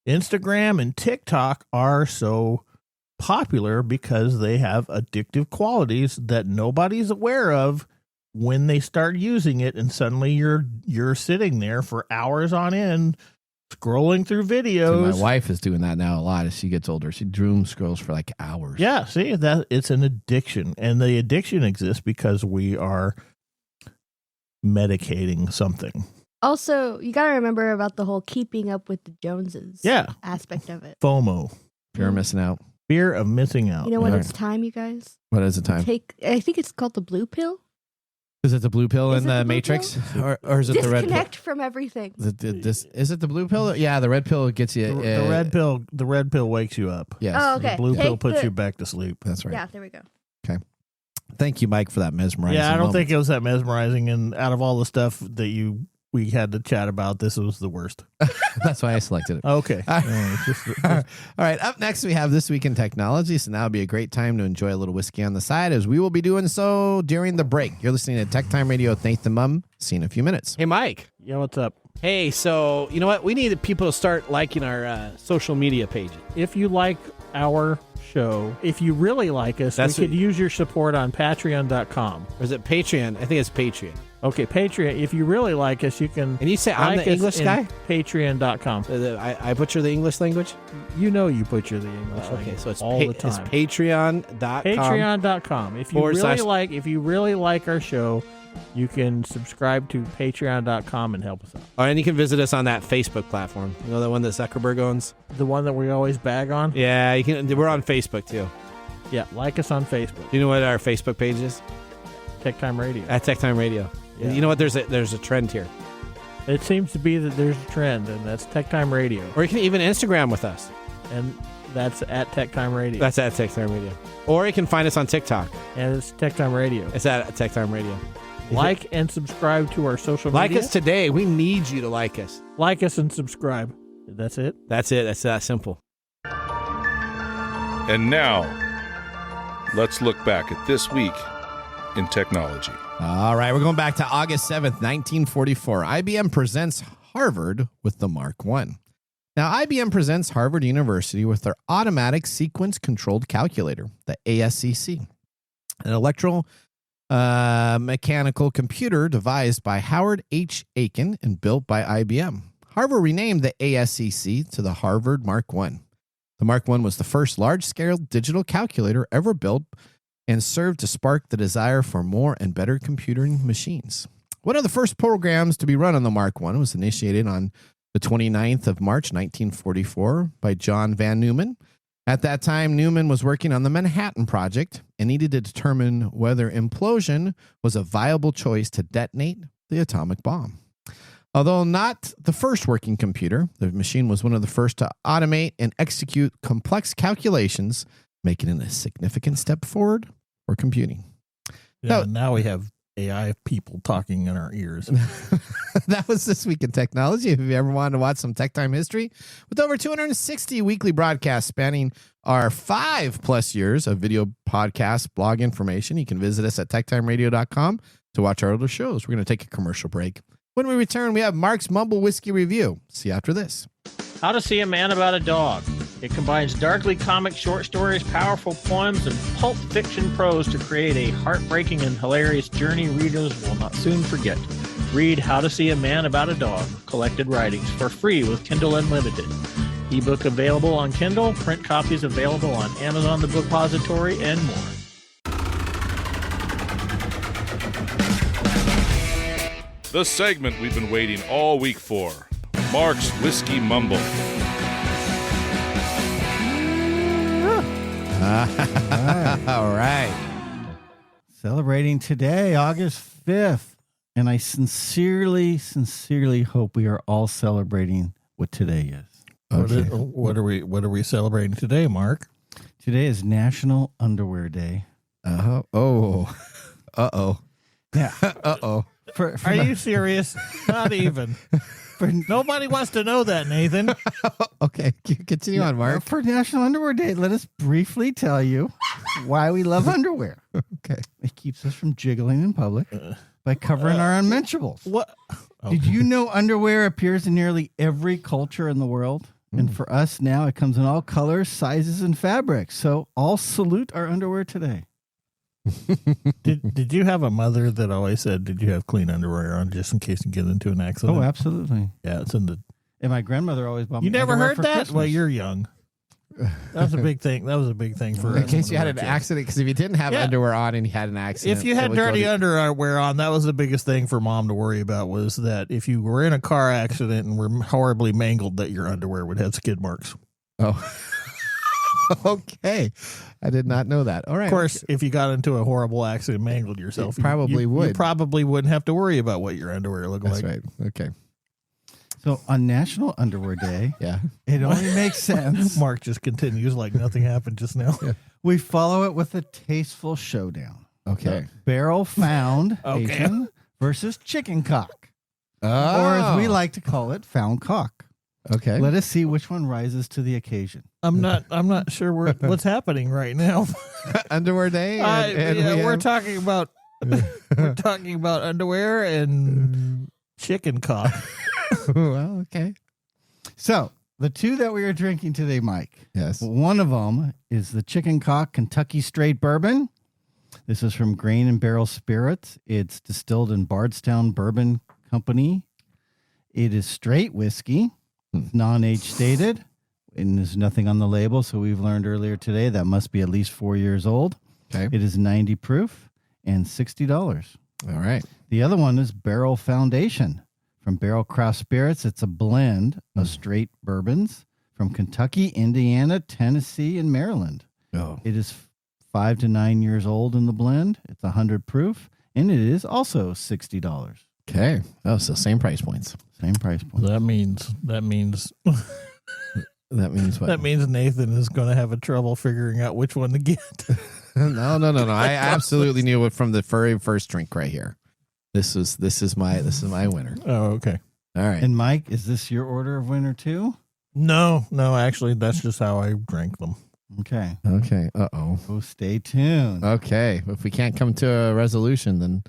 Instagram and TikTok are so popular, because they have addictive qualities that nobody's aware of when they start using it, and suddenly you're sitting there for hours on end scrolling through So videos. my wife is doing that now a lot as she gets older. She doom scrolls for like hours. Yeah, see, that it's an addiction, and the addiction exists because we are medicating something. Also, you got to remember about the whole keeping up with the Joneses Yeah, aspect of it. FOMO, Fear of missing out. fear of missing out. You know when All it's time, you guys? What is the time? I think it's called the blue pill. Is it the blue pill Is in it the the blue Matrix? Or is it the red pill? Disconnect from everything. Is it the blue pill? Yeah, the red pill gets you. The red pill wakes you up. Yes. Oh, okay. The blue pill Take puts the- you back to sleep. That's right. Yeah, there we go. Thank you, Mike, for that mesmerizing. Yeah, I don't moment. think it was that mesmerizing. And out of all the stuff that we had to chat about, this was the worst. That's why I selected it. Okay. All right. Up next, we have This Week in Technology. So now would be a great time to enjoy a little whiskey on the side, as we will be doing so during the break. You're listening to Tech Time Radio with Nathan Mumm. See you in a few minutes. Hey, Mike. Yeah, what's up? Hey, so you know what? We need people to start liking our social media pages. If you like our show. If you really like us, That's we could use your support on patreon.com. Or is it Patreon? I think it's Patreon. Okay, Patreon. If you really like us, you can. And you say I'm like the us English in guy? Patreon.com. I butcher the English language? You know you butcher the English Okay, language so it's all the time. It's Patreon.com. Patreon.com. If you really like our show, you can subscribe to Patreon.com and help us out. Oh, and you can visit us on that Facebook platform. You know, the one that Zuckerberg owns? The one that we always bag on? Yeah, you can. We're on Facebook, too. Yeah, like us on Facebook. Do you know what our Facebook page is? TechTime Radio. At TechTime Radio. Yeah. You know what? There's a trend here. It seems to be that there's a trend, and that's TechTime Radio. Or you can even Instagram with us. And that's at TechTime Radio. That's at TechTime Radio. Or you can find us on TikTok. And it's TechTime Radio. It's at TechTime Radio. Like and subscribe to our social media. Like us today. We need you to like us. Like us and subscribe. That's it? That's it. That's that simple. And now, let's look back at this week in technology. All right, we're going back to August 7th, 1944. IBM presents Harvard with the Mark I. Now, IBM presents Harvard University with their automatic sequence-controlled calculator, the ASCC, an mechanical computer devised by Howard H. Aiken and built by IBM. Harvard renamed the ASCC to the Harvard Mark I. The Mark I was the first large-scale digital calculator ever built and served to spark the desire for more and better computing machines. One of the first programs to be run on the Mark I was initiated on the 29th of March, 1944, by John Van Neumann. At that time, Neumann was working on the Manhattan Project and needed to determine whether implosion was a viable choice to detonate the atomic bomb. Although not the first working computer, the machine was one of the first to automate and execute complex calculations, making it a significant step forward for computing. Yeah, now we have AI people talking in our ears. That was This Week in Technology. If you ever wanted to watch some Tech Time history, with over 260 weekly broadcasts spanning our 5+ years of video podcasts, blog information, you can visit us at techtimeradio.com to watch our other shows. We're going to take a commercial break. When we return, we have Mark's Mumble Whiskey Review. See you after this. How to See a Man About a Dog. It combines darkly comic short stories, powerful poems, and pulp fiction prose to create a heartbreaking and hilarious journey readers will not soon forget. Read How to See a Man About a Dog, collected writings, for free with Kindle Unlimited. Ebook available on Kindle, print copies available on Amazon the Bookpository, and more. The segment we've been waiting all week for. Mark's Whiskey Mumble. All right. Celebrating today, August 5th. And I sincerely hope we are all celebrating what today is. Okay. What are we celebrating today, Mark? Today is National Underwear Day. Uh-oh. Yeah. Uh-oh. Are you serious? Not even. Nobody wants to know that, Nathan. Okay, continue on, Mark. For National Underwear Day, let us briefly tell you why we love underwear. Okay. It keeps us from jiggling in public by covering our unmentionables. What? Okay. Did you know underwear appears in nearly every culture in the world? And for us now, it comes in all colors, sizes, and fabrics. So all salute our underwear today. Did you have a mother that always said, "Did you have clean underwear on just in case you get into an accident?" Oh, absolutely. Yeah, it's in the. And my grandmother always bought me. You never underwear heard for that? Christmas. Well, you're young. That was a big thing. That was a big thing for In us case when you had we an were kids. accident, because if you didn't have underwear on and you had an accident. If you it had would go dirty to- underwear on, that was the biggest thing for mom to worry about, was that if you were in a car accident and were horribly mangled, that your underwear would have skid marks. Oh. Okay. I did not know that. All right. Of course, if you got into a horrible accident, mangled yourself, You probably would. You probably wouldn't have to worry about what your underwear looked That's like. right. Okay. So on National Underwear Day, Yeah. it only makes sense. Mark just continues like nothing happened just now. We follow it with a tasteful showdown. Okay. Barrel found Okay. Asian versus chicken cock. Oh. Or as we like to call it, found cock. Okay. Let us see which one rises to the occasion. I'm not sure what's happening right now. Underwear day. and we we're have- talking about underwear and chicken cock. Well, okay. So The two that we are drinking today, Mike. Yes. One of them is the Chicken Cock Kentucky Straight Bourbon. This is from Grain and Barrel Spirits. It's distilled in Bardstown Bourbon Company. It is straight whiskey, non-age stated, and there's nothing on the label. So we've learned earlier today that must be at least 4 years old. Okay. It is 90 proof and $60. All right. The other one is Barrel Foundation from Barrel Craft Spirits. It's a blend of straight bourbons from Kentucky, Indiana, Tennessee, and Maryland. Oh. It is 5 to 9 years old in the blend. It's 100 proof, and it is also $60. Okay. Oh, so same price points. Same price point. That means That means what? that means Nathan is going to have a trouble figuring out which one to get. No. I absolutely knew it from the very first drink right here. This is my winner. Oh, okay. All right. And Mike, is this your order of winner too? No, actually, that's just how I drank them. Okay. Okay. Uh-oh. Oh, stay tuned. Okay. If we can't come to a resolution, then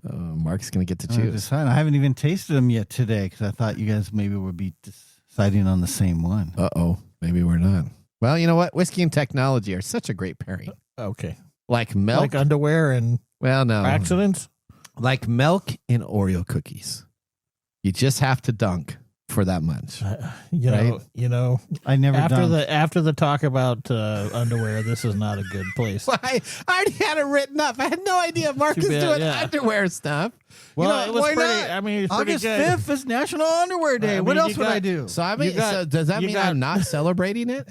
Mark's going to get to choose. I haven't even tasted them yet today because I thought you guys maybe would be deciding on the same one. Uh-oh. Maybe we're not. Well, you know what? Whiskey and technology are such a great pairing. Okay. Like milk. Like underwear and Well, no. accidents? Like milk and Oreo cookies. You just have to dunk for that much. You know, I never after the talk about underwear, this is not a good place. Well, I already had it written up. I had no idea Mark was doing underwear stuff. Well, it was why pretty. not? I mean, it's pretty August good. 5th is National Underwear Day. What else would I do? So I mean, so does that mean I'm not celebrating it?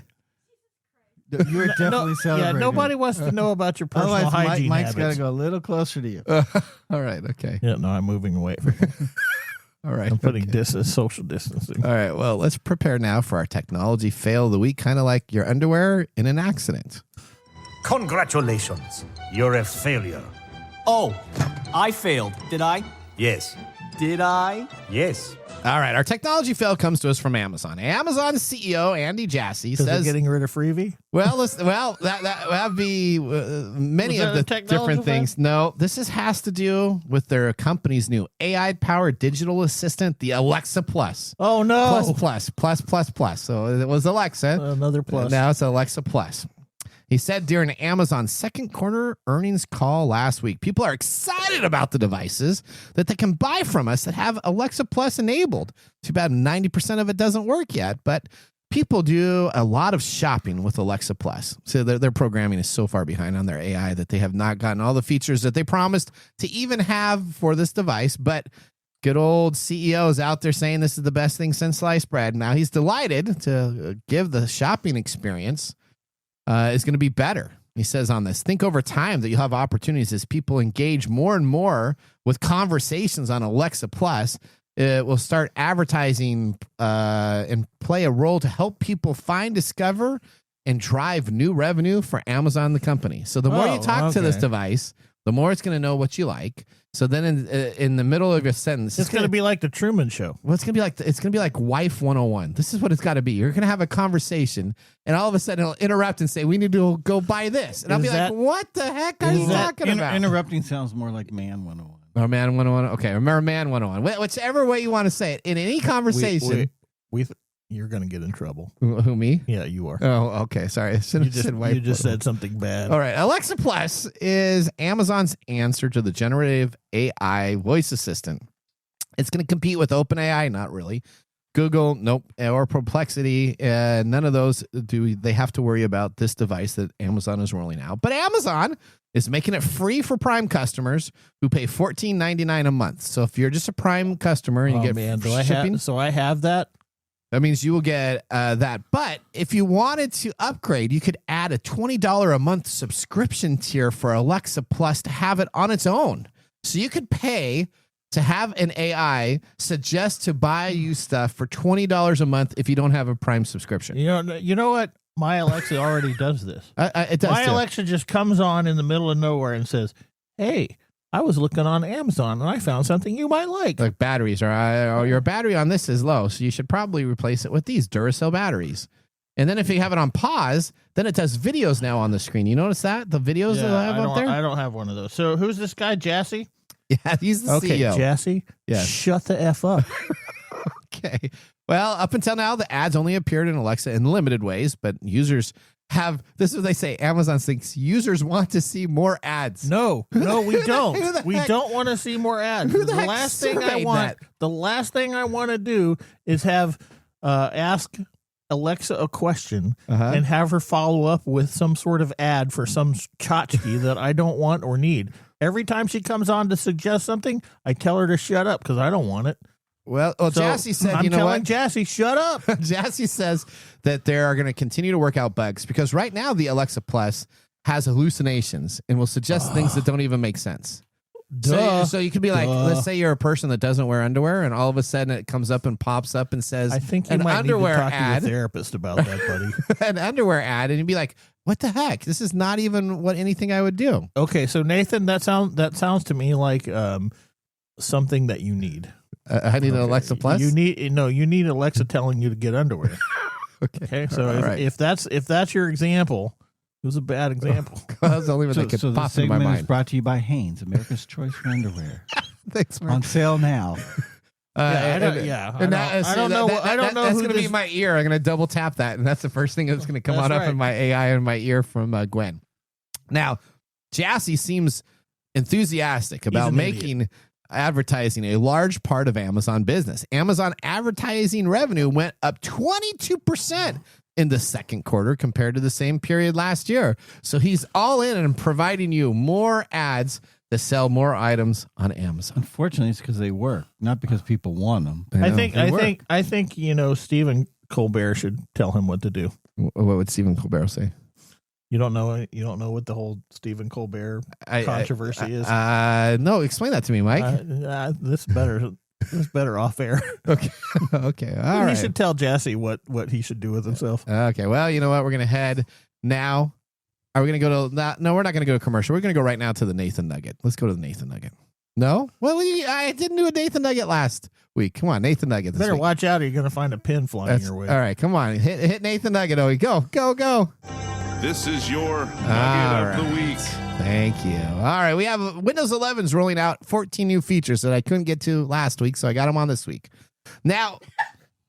You're definitely celebrating. Yeah, nobody wants to know about your personal Otherwise, hygiene Mike's got habits. to go a little closer to you. All right. Okay. Yeah, no, I'm moving away from it. All right. I'm putting social distancing. All right. Well, let's prepare now for our technology fail of the week, kind of like your underwear in an accident. Congratulations. You're a failure. Oh, I failed. Did I? Yes. Did I? Yes. All right. Our technology fail comes to us from Amazon. Amazon's CEO, Andy Jassy, Because they're says, getting rid of Freebie? well, that'd be many Was of that the a technology different things. No, this has to do with their company's new AI-powered digital assistant, the Alexa Plus. Oh, no. Plus. So it was Alexa. Another plus. Now it's Alexa Plus. He said during Amazon's second quarter earnings call last week, people are excited about the devices that they can buy from us that have Alexa Plus enabled. Too bad 90% of it doesn't work yet, but people do a lot of shopping with Alexa Plus. So their programming is so far behind on their AI that they have not gotten all the features that they promised to even have for this device. But good old CEO is out there saying this is the best thing since sliced bread. Now he's delighted to give the shopping experience is going to be better. He says on this, think over time that you'll have opportunities as people engage more and more with conversations on Alexa Plus. It will start advertising and play a role to help people find, discover, and drive new revenue for Amazon, the company. So the more you talk to this device, the more it's going to know what you like. So then in the middle of your sentence, It's going to be like the Truman Show. well, it's gonna be like Wife 101. This is what it's got to be. You're gonna have a conversation, and all of a sudden it'll interrupt and say, "We need to go buy this," and I'll be like, "What the heck are you talking about?" Interrupting sounds more like Man 101. Or Man 101. Okay, or Man 101. Whichever way you want to say it in any conversation. You're going to get in trouble. Who, me? Yeah, you are. Oh, okay. Sorry, I should have said Wife. You just said something bad. All right. Alexa Plus is Amazon's answer to the generative AI voice assistant. It's going to compete with OpenAI, not really. Google, nope. Or Perplexity, none of those do they have to worry about this device that Amazon is rolling out. But Amazon is making it free for Prime customers who pay $14.99 a month. So if you're just a Prime customer and you get shipping, so I have that. that means you will get that. But if you wanted to upgrade, you could add a $20 a month subscription tier for Alexa Plus to have it on its own. So you could pay to have an AI suggest to buy you stuff for $20 a month if you don't have a Prime subscription. You know what? My Alexa already does this. It does. My too. Alexa just comes on in the middle of nowhere and says, "Hey, I was looking on Amazon and I found something you might like." Like batteries, or your battery on this is low, so you should probably replace it with these Duracell batteries. And then if you have it on pause, then it does videos now on the screen. You notice that? The videos that I have up there? I don't have one of those. So who's this guy, Jassy? Yeah, he's the Okay, CEO. Jassy. Yes. Shut the F up. Okay. Well, up until now, the ads only appeared in Alexa in limited ways, but users have, this is what they say, Amazon thinks users want to see more ads. No, we don't. We heck- don't want to see more ads. Who the heck last surveyed that? The last thing I want to do is have ask Alexa a question and have her follow up with some sort of ad for some tchotchke that I don't want or need. Every time she comes on to suggest something, I tell her to shut up because I don't want it. Well, Jassy said, I'm you know telling what? Jassy, shut up. Jassy says that they are going to continue to work out bugs because right now the Alexa Plus has hallucinations and will suggest things that don't even make sense. So you could be like, let's say you're a person that doesn't wear underwear, and all of a sudden it comes up and pops up and says, I think you an might underwear need to talk ad, to your therapist about that, buddy. an underwear ad, and you'd be like, what the heck? This is not even what anything I would do. Okay, so Nathan, that sounds to me like something that you need. I need an Alexa Plus. You need Alexa telling you to get underwear. Okay, so All right. if that's your example, it was a bad example. That was the only one that could So the pop into my segment is mind. brought to you by Hanes, America's Choice for Underwear. Thanks, Mark. On sale now. I don't know. That's who going to be this- my ear. I'm going to double tap that, and that's the first thing that's going to come That's on up right. in my AI in my ear from Gwen. Now, Jassy seems enthusiastic about an making advertising a large part of Amazon business. Amazon advertising revenue went up 22% in the second quarter compared to the same period last year. So he's all in and providing you more ads to sell more items on Amazon. Unfortunately, it's because they work, not because people want them. I think Stephen Colbert should tell him what to do. What would Stephen Colbert say? You don't know what the whole Stephen Colbert controversy is. No, explain that to me, Mike. This better off air. Okay. Okay. All He right. should tell Jassy what he should do with himself. Okay. Well, you know what? We're going to head now. Are we going to go to... No, we're not going to go to commercial. We're going to go right now to the Nathan Nugget. Let's go to the Nathan Nugget. No? Well, I didn't do a Nathan Nugget last week. Come on, Nathan Nugget this Better week. watch out or you're going to find a pin flying your way. All right, come on. Hit Nathan Nugget, Owie. Go. This is your All nugget of the week. Thank you. All right, we have Windows 11's rolling out 14 new features that I couldn't get to last week, so I got them on this week. Now...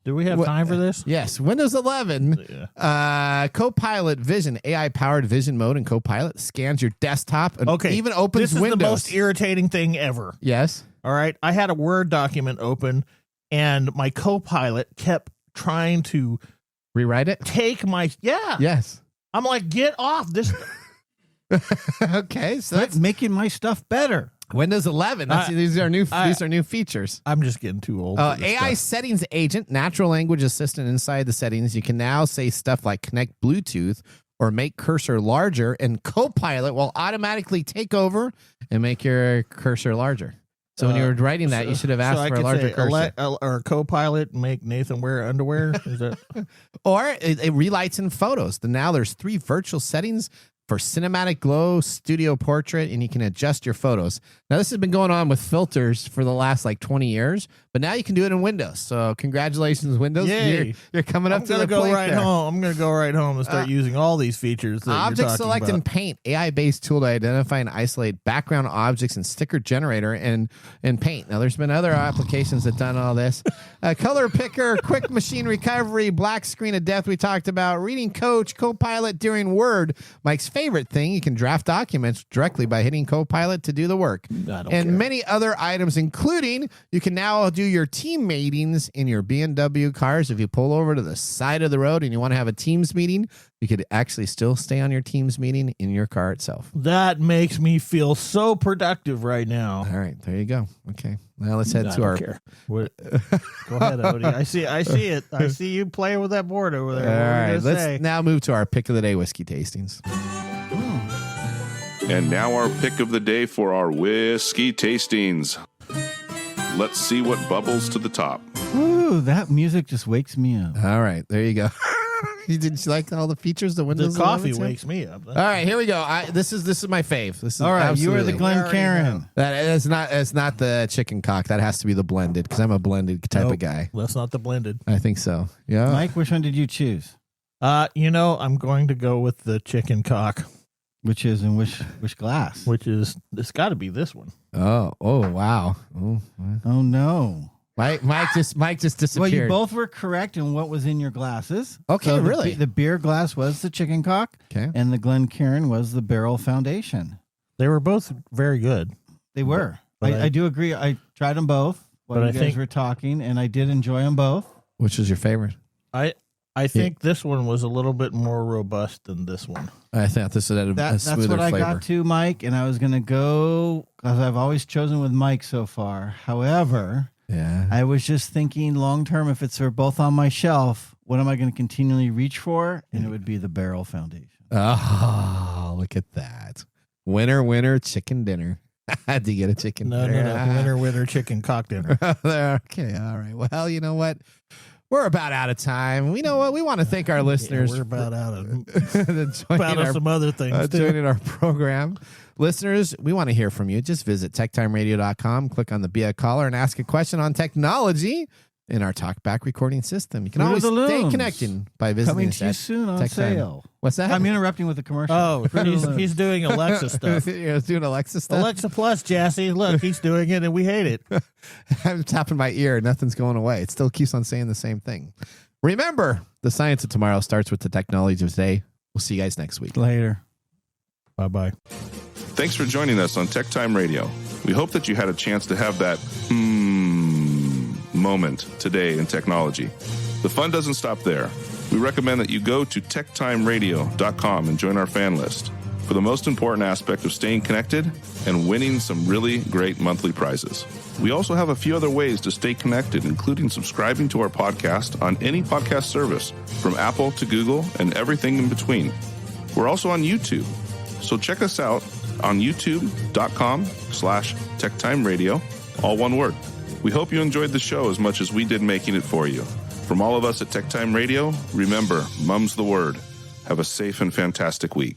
Do we have time for this? Yes. Windows 11 Copilot Vision, AI-powered vision mode in Copilot scans your desktop and even opens this is Windows. the most irritating thing ever. Yes. All right. I had a Word document open, and my Copilot kept trying to rewrite it. Take my Yes. I'm like, get off this. Okay, so that's making my stuff better. Windows 11. These are new features. I'm just getting too old. For this AI stuff. settings agent, natural language assistant inside the settings. You can now say stuff like connect Bluetooth or make cursor larger, and Copilot will automatically take over and make your cursor larger. So when you were writing that, you should have asked for a larger cursor. Or Copilot make Nathan wear underwear. Is that? Or it relights in photos. Now there's 3 virtual settings for cinematic glow, studio portrait, and you can adjust your photos. Now, this has been going on with filters for the last 20 years, but now you can do it in Windows. So congratulations, Windows. Yay. You're coming up to the go plate right there. home. I'm going to go right home and start using all these features. That Object you're Select talking and about. Paint, AI-based tool to identify and isolate background objects and sticker generator in Paint. Now, there's been other applications that done all this. Color Picker, quick machine recovery, black screen of death we talked about, reading coach, Copilot during Word. Mike's favorite thing, you can draft documents directly by hitting Copilot to do the work. And many other items, including you can now do your team meetings in your BMW cars. If you pull over to the side of the road and you want to have a Teams meeting, you could actually still stay on your Teams meeting in your car itself. That makes me feel so productive right now. All right, there you go. Okay, now let's head to our. Care. What? Go ahead, Odie. I see it. I see you playing with that board over there. All right, let's now move to our pick of the day whiskey tastings. And now our pick of the day for our whiskey tastings. Let's see what bubbles to the top. Ooh, that music just wakes me up. All right, there you go. Did you like all the features? The Windows The coffee 11 wakes me up. All right, here we go. This is my fave. This is All right, you are the absolutely- Glen Karen. That is not. It's not the chicken cock. That has to be the blended because I'm a blended type of guy. That's not the blended. I think so. Yeah. Mike, which one did you choose? I'm going to go with the chicken cock, Which is in which glass? which is it's got to be this one. Oh wow. Oh, Oh no. Mike just disappeared. Well, you both were correct in what was in your glasses. Okay, So really? The beer glass was the chicken cock, Okay. and the Glencairn was the barrel foundation. They were both very good. They were. But I do agree. I tried them both while But you I guys think- were talking, and I did enjoy them both. Which is your favorite? I think this one was a little bit more robust than this one. I thought this had a That's smoother what I flavor. got to, Mike, and I was going to go because I've always chosen with Mike so far. However, Yeah. I was just thinking long term, if it's both on my shelf, what am I going to continually reach for? And it would be the barrel foundation. Oh, look at that. Winner, chicken dinner. Had to get a chicken No, dinner. winner, chicken cock dinner. Okay, all right. Well, you know what? We're about out of time. We know what? We want to thank our listeners. We're about out of joining our, some other things too. joining our program. Listeners, we want to hear from you. Just visit techtimeradio.com, click on the Be a Caller, and ask a question on technology in our talkback recording system. You can Who are always the stay loons? connected by visiting Coming us to you at soon on TechTime. sale. What's that? I'm interrupting with a commercial. Oh, he's doing Alexa stuff. You're doing Alexa stuff? Alexa Plus, Jassy. Look, he's doing it, and we hate it. I'm tapping my ear. Nothing's going away. It still keeps on saying the same thing. Remember, the science of tomorrow starts with the technology of today. We'll see you guys next week. Later. Bye-bye. Thanks for joining us on TechTime Radio. We hope that you had a chance to have that moment today in technology. The fun doesn't stop there. We recommend that you go to techtimeradio.com and join our fan list for the most important aspect of staying connected and winning some really great monthly prizes. We also have a few other ways to stay connected, including subscribing to our podcast on any podcast service, from Apple to Google and everything in between. We're also on YouTube, so check us out on youtube.com/techtimeradio, all one word. We hope you enjoyed the show as much as we did making it for you. From all of us at TechTime Radio, remember, Mumm's the word. Have a safe and fantastic week.